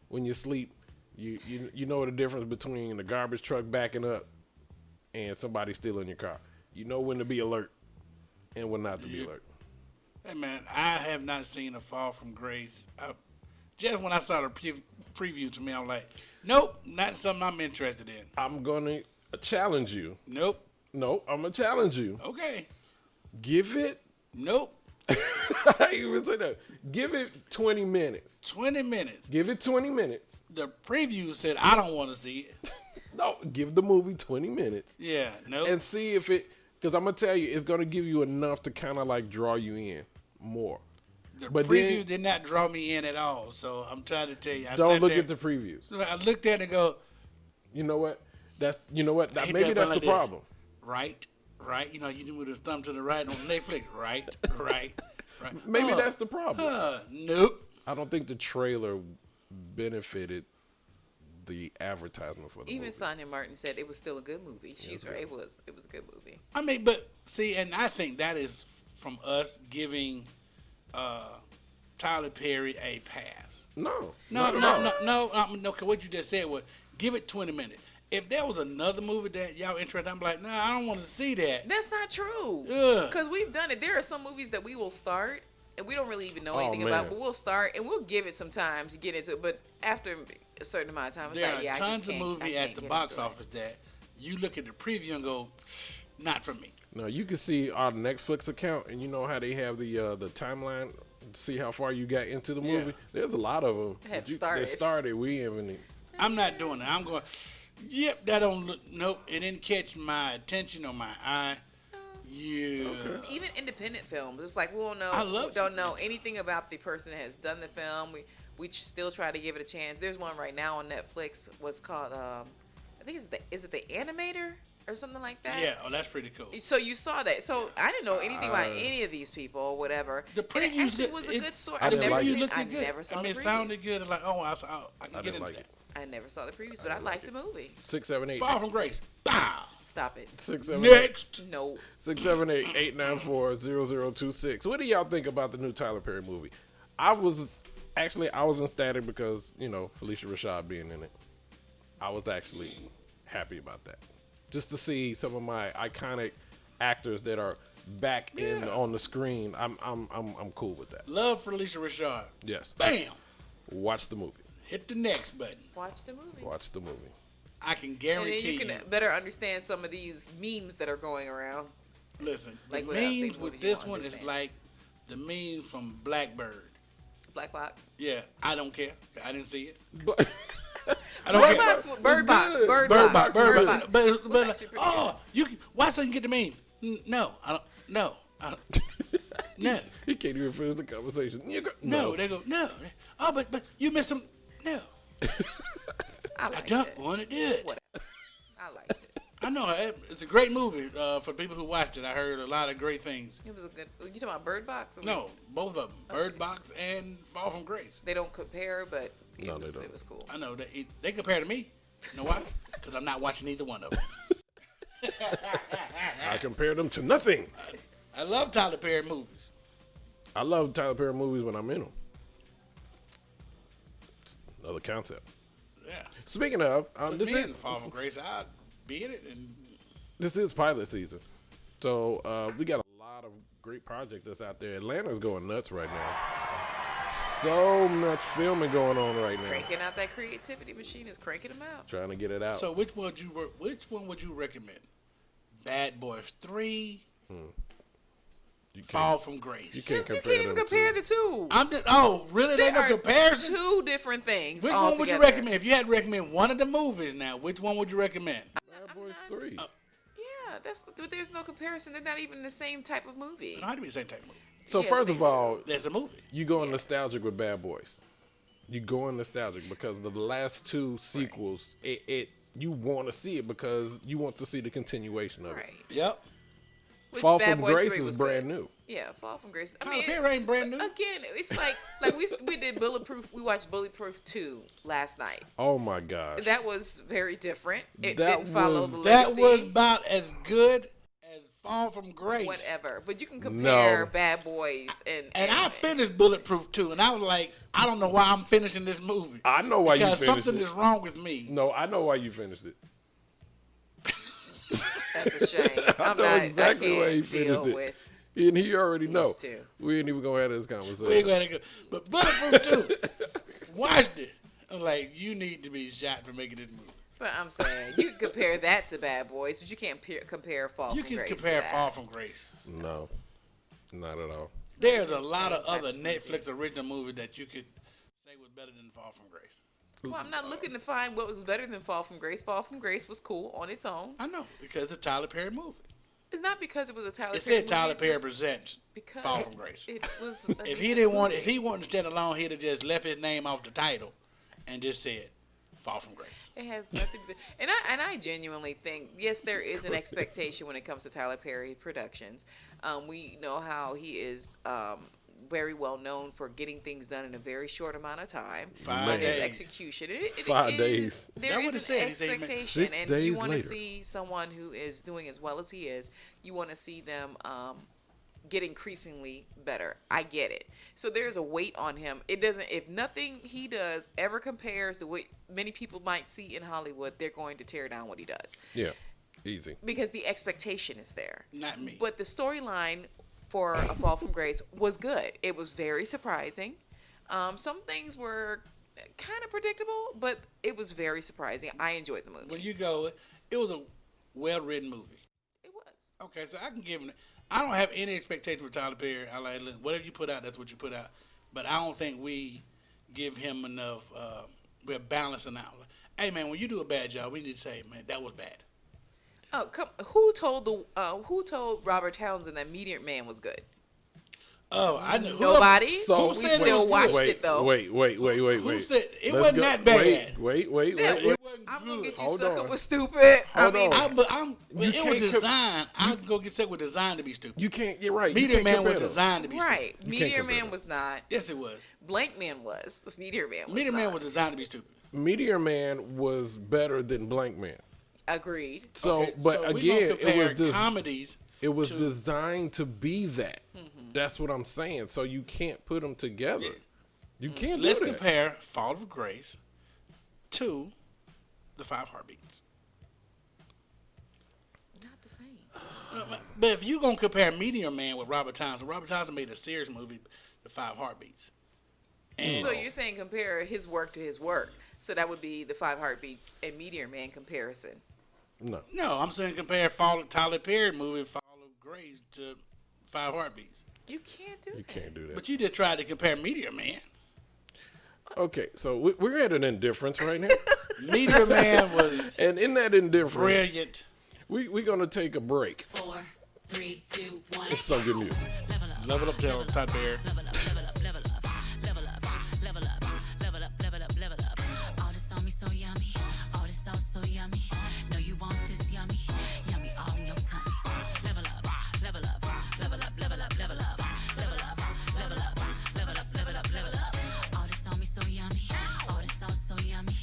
when you sleep, you know the difference between the garbage truck backing up and somebody stealing your car. You know when to be alert and when not to be alert. Hey man, I have not seen A Fall from Grace. Just when I saw the preview to me, I'm like, nope, not something I'm interested in. I'm gonna challenge you. Nope, I'm gonna challenge you. Okay. Give it. Nope. I even say that. Give it 20 minutes. 20 minutes. Give it 20 minutes. The preview said I don't want to see it. No, give the movie 20 minutes. Yeah, no. And see if it, because I'm going to tell you, it's going to give you enough to kind of like draw you in more. The preview did not draw me in at all, so I'm trying to tell you. Don't look at the previews. I looked at it and go, you know what? Maybe that's the problem. Right. You know, you move the thumb to the right on Netflix. Right. Maybe that's the problem. Nope. I don't think the trailer benefited the advertisement for the movie. Even Sonia Martin said it was still a good movie. She's right. It was a good movie. I mean, but see, and I think that is from us giving Tyler Perry a pass. No. No. What you just said was give it 20 minutes. If there was another movie that y'all interested, I'm like, nah, I don't want to see that. That's not true. Yeah. Because we've done it. There are some movies that we will start and we don't really even know Oh, anything man. about, but we'll start and we'll give it some time to get into it. But after a certain amount of time, it's There like, are yeah, I tons just of can't, I movies can't at the get box into it. office that you look at the preview and go, not for me. Now you can see our Netflix account, and you know how they have the timeline. See how far you got into the movie. Yeah. There's a lot of them. Have that started. That started. We haven't. I'm not doing it. I'm going, yep, that don't look, nope, it didn't catch my attention or my eye. Yeah. Even independent films, it's like we don't know anything about the person that has done the film. We still try to give it a chance. There's one right now on Netflix. What's called? I think is it the Animator or something like that? Yeah, oh, that's pretty cool. So you saw that. So I didn't know anything about any of these people or whatever. The And it previews actually was a good story. I I've didn't never like it. seen. looked I good. never saw I mean, the it sounded previews. good. Like, oh, I can I get didn't into like that. it. I never saw the previews, but I liked the movie. 6, 7, 8. Far from Grace. Bow. Stop it. 6, 7, Next. No. 678-894-0026. What do y'all think about the new Tyler Perry movie? I was ecstatic because, Felicia Rashad being in it. I was actually happy about that. Just to see some of my iconic actors that are back on the screen. I'm cool with that. Love Felicia Rashad. Yes. Bam. Watch the movie. Hit the next button. Watch the movie. Watch the movie. I can And then guarantee you can better understand some of these memes that are going around. Listen, Like the without seeing memes the with movies, you this won't one is understand. like the meme from Blackbird. Black Box. Yeah, I don't care. I didn't see it. But I don't Bird care. Box. Bird Box. good. Bird Bird Box. Box. Bird Box. Box. But Was actually pretty oh, you can, why so you can get the meme? No, I don't. No, I don't. No, he can't even finish the conversation. no. They go no. Oh, but you missed some. No, I I liked don't it. want to do it. Whatever. I liked it. I know it's a great movie for people who watched it. I heard a lot of great things. It was a good. You talking about Bird Box? No, both of them, Bird Box and Fall from Grace. They don't compare, but it, No, they was, don't. it was cool. I know they compare to me. You know why? Because I'm not watching either one of them. I compare them to nothing. I love Tyler Perry movies. I love Tyler Perry movies when I'm in them. It's another concept. Yeah. Speaking of, Put this me in is Fall from Grace. I'd be in it. And this is pilot season, so we got a lot of great projects that's out there. Atlanta's going nuts right now. So much filming going on right now. Cranking out that creativity machine is cranking them out. Trying to get it out. so, which one would you recommend? Bad Boys 3, you Fall from Grace. You can't You compare can't even them compare two. the two. I'm just, oh, really? There's no are comparison? two different things. Which one would you altogether. recommend? If you had to recommend one of the movies now, which one would you recommend? Bad Boys 3. Yeah, but there's no comparison. They're not even the same type of movie. It don't have to be the same type of movie. So Yes, first they of all, There's a movie. you going nostalgic with Bad Boys. You going nostalgic because the last two sequels, you want to see it because you want to see the continuation of it. Right. Yep. Which Fall Bad from Boys Grace 3 is was brand good. new. Yeah, Fall from Grace. Tyler Perry ain't brand new. Again, it's like we did Bulletproof. We watched Bulletproof 2 last night. Oh my gosh. That was very different. It That didn't follow was- the That legacy. was about as good as Fall from Grace. Whatever, but you can compare No. Bad Boys And I finished Bulletproof 2, and I was like, I don't know why I'm finishing this movie. I know why you because finished something it. is wrong with me. No, I know why you finished it. That's a shame. I I'm know not. exactly I can't why he deal finished it. with. And he already know. These two. We ain't even gonna have this conversation. We ain't gonna go. But Bulletproof 2, watched it. I'm like, you need to be shot for making this movie. But I'm saying you can compare that to Bad Boys, but you can't compare Fall You from can Grace. compare to that. Fall from Grace. No, not at all. There's a the lot of same type other of movie. Netflix original movies that you could say was better than Fall from Grace. Well, I'm not looking to find what was better than Fall from Grace. Fall from Grace was cool on its own. I know, because it's a Tyler Perry movie. It's not because it was a Tyler It Perry said Tyler movie, it's Perry just presents because Fall from Grace. It was. If he didn't want, if he wanted to stand alone, he'd have just left his name off the title and just said Fall from Grace. It has nothing to do. And I genuinely think, yes, there is an expectation when it comes to Tyler Perry Productions. We know how he is very well known for getting things done in a very short amount of time. 5 But his days. execution, it 5 is- days. There That's what is it an said. He said he meant expectation, 6 and days you want to later. see someone who is doing as well as he is. You want to see them get increasingly better. I get it. So there's a weight on him. It doesn't, if nothing he does ever compares to what many people might see in Hollywood, they're going to tear down what he does. Yeah, easy. Because the expectation is there. Not me. But the storyline for A Fall from Grace was good. It was very surprising. Some things were kind of predictable, but it was very surprising. I enjoyed the movie. When you go, it was a well-written movie. It was. Okay, so I can give him. I don't have any expectation for Tyler Perry. I like, look, whatever you put out, that's what you put out. But I don't think we give him enough. We're balancing out. Hey man, when you do a bad job, we need to say, man, that was bad. Oh, who told Robert Townsend that Meteor Man was good? Oh, I know. Nobody. So we still watched it though. Wait. Who said it wasn't that bad? Wait. I'm gonna get you Hold sucker on. was stupid. Hold on. It was designed. I can go get sick with designed to be stupid. You can't. You're right. Meteor Man was designed to be right. stupid. Meteor Man was not. Yes, it was. Blank Man was. But Meteor Man was Meteor not. Man was designed to be stupid. Meteor Man was better than Blank Man. Agreed. So, Okay, but so we again, gonna compare it was comedies. It was designed to be that. That's what I'm saying. So you can't put them together. You can't. Let's do that. compare Fall of Grace to The Five Heartbeats. Not the same. But if you're going to compare Meteor Man with Robert Townsend made a serious movie, The Five Heartbeats. And So you're saying compare his work to his work. So that would be the Five Heartbeats and Meteor Man comparison. No, I'm saying compare Tyler Perry movie, Fall of Grace, to Five Heartbeats. You can't do that. you can't do that. But you just tried to compare Meteor Man. Okay, so we're at an indifference right now. Meteor Man was And in that indifference, brilliant. we're going to take a break. 4, 3, 2, 1. It's some good music. Level up, Tyler Perry. Level up, level up, level up, level up, level up, level up, level up, level up. All this on me so yummy, all this sauce so yummy. No, you want this yummy, yummy all in your tummy. Level up, level up, level up, level up, level up, level up, level up, level up, level up, level up. All this on me so yummy, all this sauce so yummy.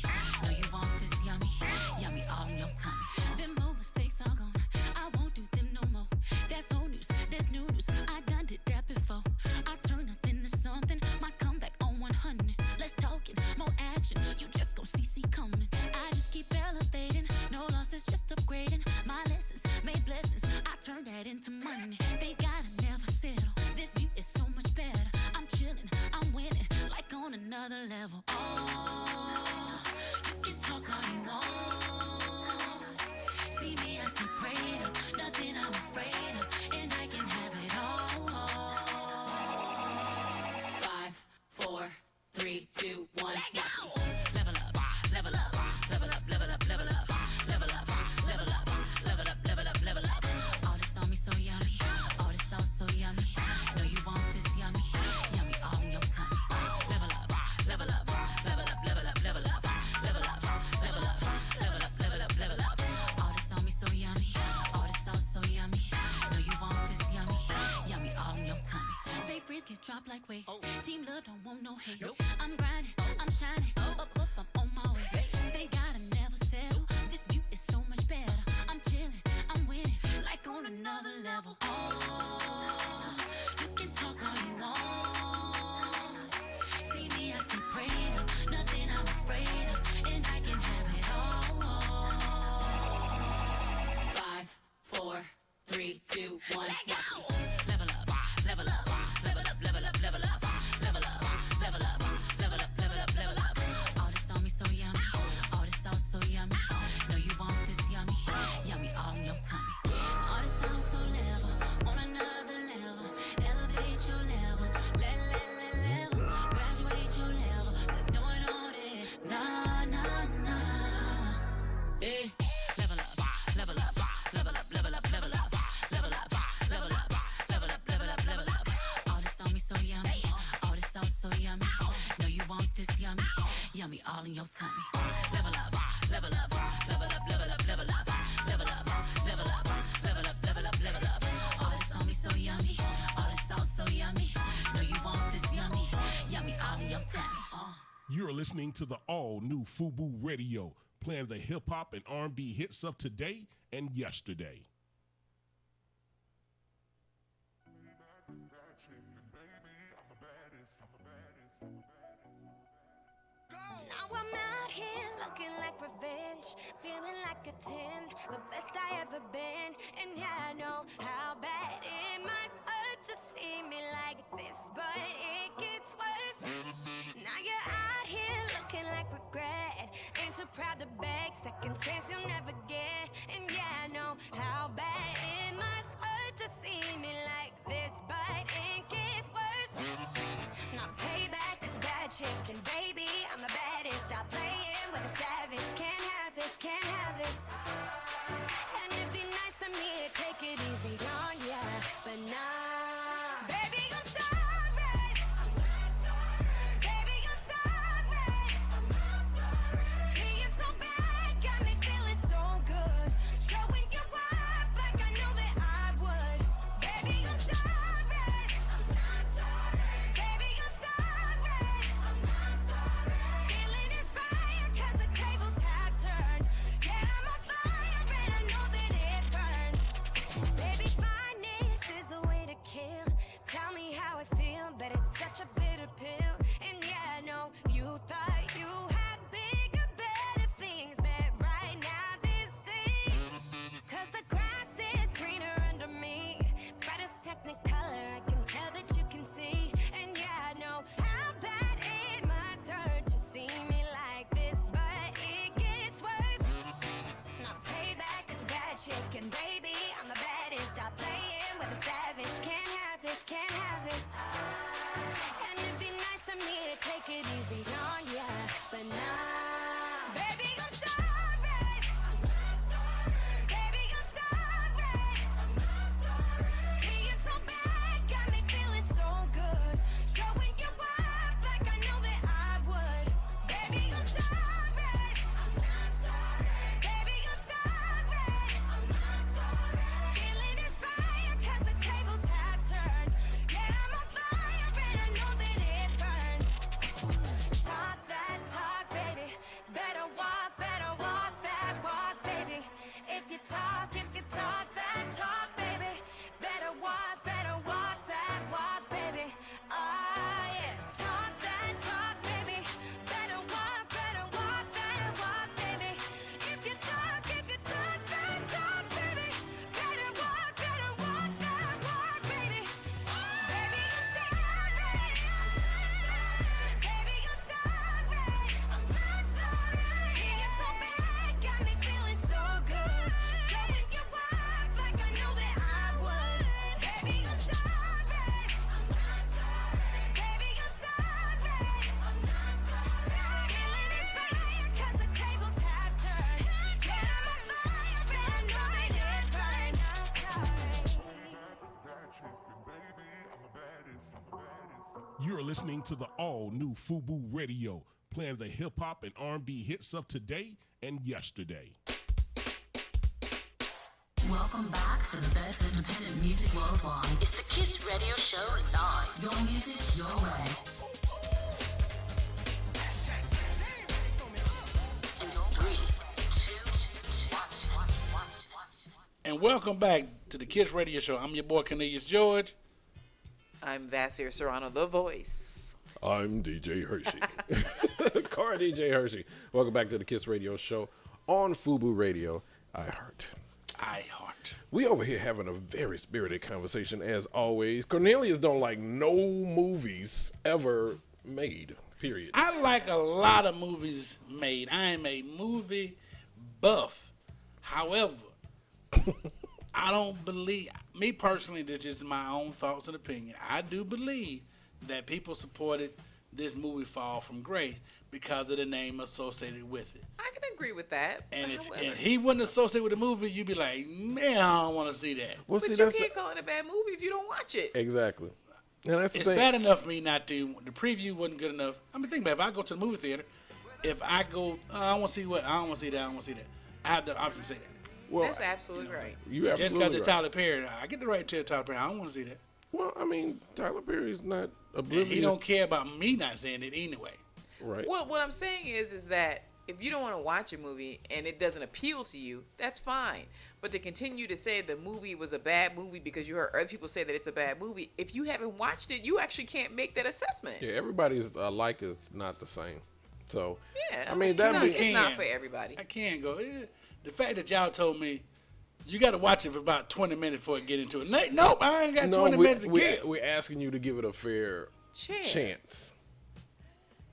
No, you want this yummy, yummy all in your tummy. Them old mistakes are gone, I won't do them no more. That's old news, that's new news. I done did that before. I turn nothing to something. My comeback on 100. Let's talk it, more action. You just gon' see coming. I just keep elevating. No losses, just upgrading. My lessons made blessings. I turn that into money. They gotta never settle. This view is so much better. I'm chilling, I'm winning, like on another level. Oh, you can talk all you want. See me, I stay prayed up. Nothing I'm afraid of, and I can have it all. 5, 4, 3, 2, 1. Level up, level up, level up, level up, level up, level up, level up, level up, level up, level up. All this on me so yummy, all this sauce so yummy. No, you want this yummy, yummy all in your tummy. Level up, level up, level up, level up, level up, level up, level up, level up, level up, level up. All this on me so yummy, all this sauce so yummy. No, you want this yummy, yummy all in your tummy. They freeze get dropped like weight. Team love don't want no hate. I'm grinding, I'm shining, up, I'm on my way. They gotta never settle. This view is so much better. I'm chilling, I'm winning, like on another level. Oh, you can talk all you want. See me, I stay prayed up. Nothing I'm afraid of, and I can have it all. 5, 4, 3, 2, 1. Level up, level up, level up, level up, level up, level up, level up, level up, level up, level up. All this on me so yummy, all this sauce so yummy. No, you want this yummy, yummy all in your tummy. All this sauce so level, on another level. Elevate your level, level. Graduate your level, there's no one on it. Nah. Hey, level up, level up, level up, level up, level up, level up, level up, level up, level up, level up. All this on me so yummy, all this sauce so yummy. No, you want this yummy, yummy all in your tummy. Level up, level up, level up, level up, level up, level up, level up, level up, level up, level up. All this on me so yummy, all this sauce so yummy. No, you want this yummy, yummy all in your tummy. You're listening to the all-new FUBU Radio, playing the hip-hop and R&B hits of today and yesterday. looking like revenge, feeling like a 10, the best I ever been. And yeah, I know how bad it must hurt to see me like this, but it gets worse. Now you're out here looking like regret, ain't too proud to beg, second chance you'll never get. And yeah, I know how bad it must hurt to see me like this, but it gets worse. Now payback is bad chicken, baby, I'm the baddest. Stop playing with a savage, can't have this, can't have this. And it'd be nice of me to take it easy on ya, but nah. Baby, I'm sorry, I'm not sorry. Baby, I'm sorry, I'm not sorry. Being so bad got me feeling so good, showing you up like I know that I would. Baby, I'm sorry, I'm not sorry. Baby, I'm sorry, I'm not sorry. Feeling inspired 'cause the tables have turned. Yeah, I'm on fire and I know that it burns. Baby, fineness is the way to kill. Tell me how I feel, but it's such a bitter pill. And yeah, I know you thought you had bigger, better things, but right now this is 'cause the grass is greener under me. Brightest technicolor, I can tell that you can see. And yeah, I know how bad it must hurt to see me like this, but it gets worse. Now payback is bad chicken, baby, I'm the baddest. Stop playing with a savage, can't have this, can't have this. And it'd be nice of me to take it easy on ya, but nah. Baby, I'm sorry, I'm not sorry. Baby, I'm sorry, I'm not sorry. Being so bad got me feeling so good, showing you up like I know that I would. Baby, I'm sorry, I'm not sorry. Baby, I'm sorry, I'm not sorry. Feeling inspired 'cause the tables have turned. Yeah, I'm on fire and I know that it burns. Talk that talk, baby. Better walk that walk, baby. If you talk that talk, baby. Better walk that walk, baby. Oh yeah. Talk that talk, baby. Better walk that walk, baby. If you talk that talk, baby. Better walk that walk, baby. Baby, I'm sorry, I'm not sorry. Baby, I'm sorry, I'm not sorry. Being so bad got me feeling so good, showing you up like I know that I would. Baby, I'm sorry, I'm not sorry. Baby, I'm sorry, I'm not sorry. Feeling inspired 'cause the tables have turned. Yeah, I'm on fire and I know that it burns. You're listening to the all-new FUBU Radio, playing the hip-hop and R&B hits of today and yesterday. Welcome back to the best independent music worldwide. It's the Kiss Radio Show live. Your music, your way. In 3, 2, 1. And welcome back to the Kids Radio Show. I'm your boy Cornelius George. I'm Vassir Serrano, the voice. I'm DJ Hershey. Car DJ Hershey. Welcome back to the Kiss Radio Show on FUBU Radio. iHeart. We over here having a very spirited conversation as always. Cornelius don't like no movies ever made, period. I like a lot of movies made. I am a movie buff. However, I don't believe, me personally, this is my own thoughts and opinion. I do believe that people supported this movie Fall from Grace because of the name associated with it. I can agree with that. And if he wouldn't associate with the movie, you'd be like, man, I don't want to see that. Well, but see, you can't call it a bad movie if you don't watch it. Exactly. And that's it's bad enough for me not to. The preview wasn't good enough. I mean, think about it. If I go to the movie theater, if I go, I don't want to see what, I don't want to see that, I don't want to see that. I have the option to say that. Well, that's absolutely right. You just absolutely because it's right. Tyler Perry, I get the right to Tyler Perry. I don't want to see that. Well, I mean, Tyler Perry's not oblivious. And he don't care about me not saying it anyway. Right. Well, what I'm saying is that if you don't want to watch a movie and it doesn't appeal to you, that's fine. But to continue to say the movie was a bad movie because you heard other people say that it's a bad movie, if you haven't watched it, you actually can't make that assessment. Yeah, everybody's like is not the same. So, Yeah, I mean, that it's not for everybody. I can't go. The fact that y'all told me you got to watch it for about 20 minutes before I get into it. Nope, I ain't got 20 minutes to get. We're asking you to give it a fair chance.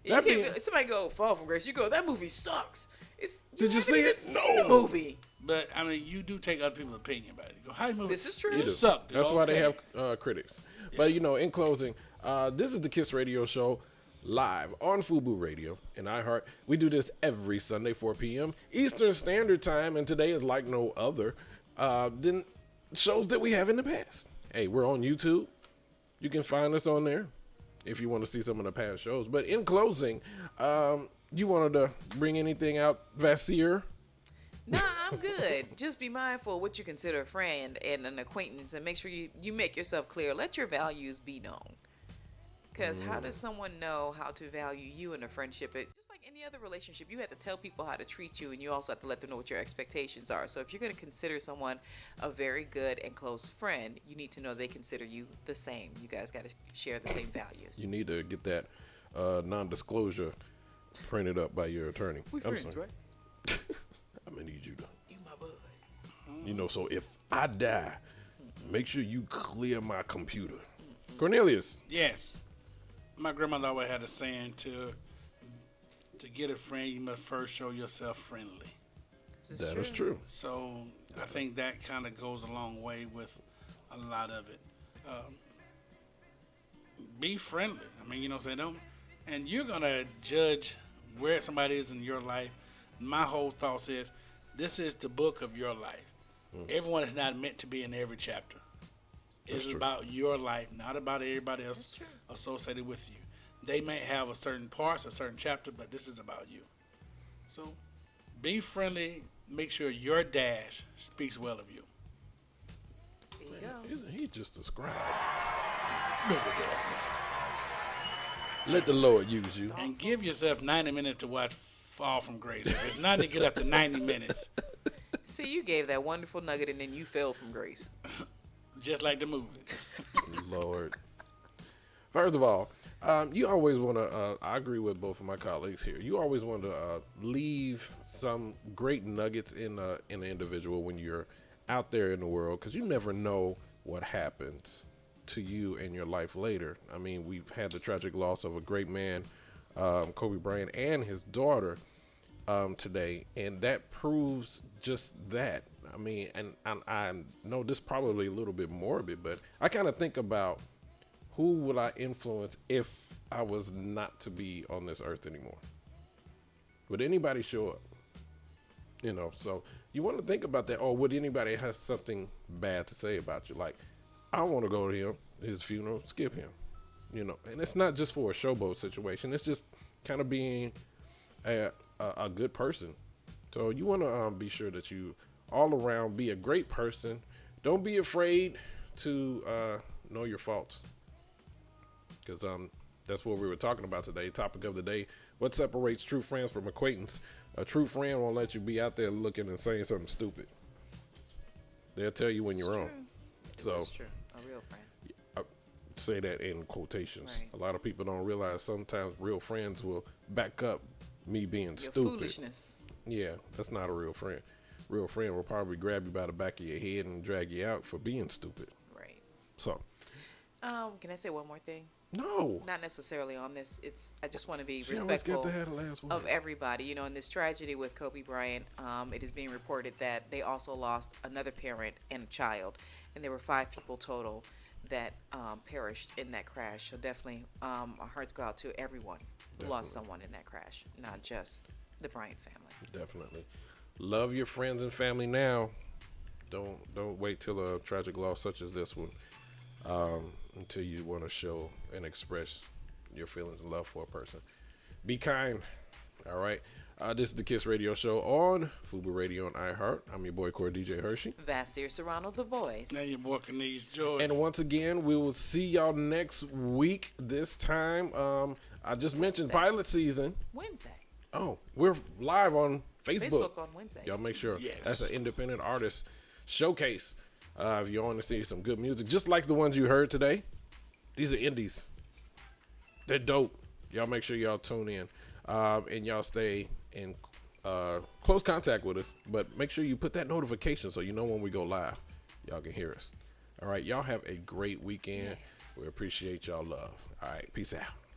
Somebody go Fall from Grace. You go, that movie sucks. Did you see it? No. The movie. But I mean, you do take other people's opinion about it. You go, how you movie? This is true. It sucked. That's why they have critics. Yeah. But in closing, this is the Kiss Radio Show live on FUBU Radio and iHeart. We do this every Sunday, 4 p.m. Eastern Standard Time, and today is like no other than shows that we have in the past. Hey, we're on YouTube. You can find us on there if you want to see some of the past shows. But in closing, you wanted to bring anything out, Vasir? Nah, I'm good. Just be mindful of what you consider a friend and an acquaintance, and make sure you make yourself clear. Let your values be known. Because how does someone know how to value you in a friendship? Just like any other relationship, you have to tell people how to treat you, and you also have to let them know what your expectations are. So if you're going to consider someone a very good and close friend, you need to know they consider you the same. You guys got to share the same values. You need to get that non-disclosure printed up by your attorney. We're friends, right? I'm going to need you to. You my bud. So if I die, make sure you clear my computer. Cornelius. Yes. My grandmother always had a saying to get a friend, you must first show yourself friendly. That is true. So I think that kind of goes a long way with a lot of it. Be friendly. I mean, and you're going to judge where somebody is in your life. My whole thought is, this is the book of your life. Everyone is not meant to be in every chapter. It's about your life, not about everybody else associated with you. They may have a certain parts, a certain chapter, but this is about you. So be friendly. Make sure your dash speaks well of you. There you go. Isn't he just described? Let the Lord use you. And give yourself 90 minutes to watch Fall from Grace. If it's not to get up to 90 minutes. See, you gave that wonderful nugget and then you fell from grace. Just like the movie. Lord. First of all, you always want to, I agree with both of my colleagues here. You always want to leave some great nuggets in an individual when you're out there in the world, because you never know what happens to you in your life later. I mean, we've had the tragic loss of a great man, Kobe Bryant, and his daughter today, and that proves just that. I mean, and I know this is probably a little bit morbid, but I kind of think about who would I influence if I was not to be on this earth anymore? Would anybody show up? So you want to think about that. Or would anybody have something bad to say about you? Like, I want to go to him, his funeral, skip him. And it's not just for a showboat situation. It's just kind of being a good person. So you want to be sure that you all around be a great person. Don't be afraid to know your faults, because that's what we were talking about today. Topic of the day: what separates true friends from acquaintance? A true friend won't let you be out there looking and saying something stupid. They'll tell you when you're wrong. So this is true. A real friend. I say that in quotations. Right. A lot of people don't realize sometimes real friends will back up me being Your stupid. foolishness. Yeah, that's not a real friend. Real friend will probably grab you by the back of your head and drag you out for being stupid. Right. So. Can I say one more thing? No. Not necessarily on this. I just want to be She respectful always got to have the last word. of everybody. In this tragedy with Kobe Bryant, it is being reported that they also lost another parent and a child, and there were 5 people total that perished in that crash. So definitely, our hearts go out to everyone who lost someone in that crash, not just the Bryant family. Definitely. Love your friends and family now. Don't wait till a tragic loss such as this one until you want to show and express your feelings and love for a person. Be kind. All right. This is the Kiss Radio Show on FUBU Radio and iHeart. I'm your boy, Core DJ Hershey. Vasir Serrano, the voice. Now your boy, Kenese George. And once again, we will see y'all next week. This time, I just mentioned pilot season. Wednesday. Oh, we're live on Facebook on Wednesday. Y'all make sure. Yes. That's an independent artist showcase. If you want to see some good music, just like the ones you heard today, these are indies. They're dope. Y'all make sure y'all tune in. and y'all stay in close contact with us. But make sure you put that notification so you know when we go live. Y'all can hear us. All right, y'all have a great weekend. We appreciate y'all love. All right, peace out.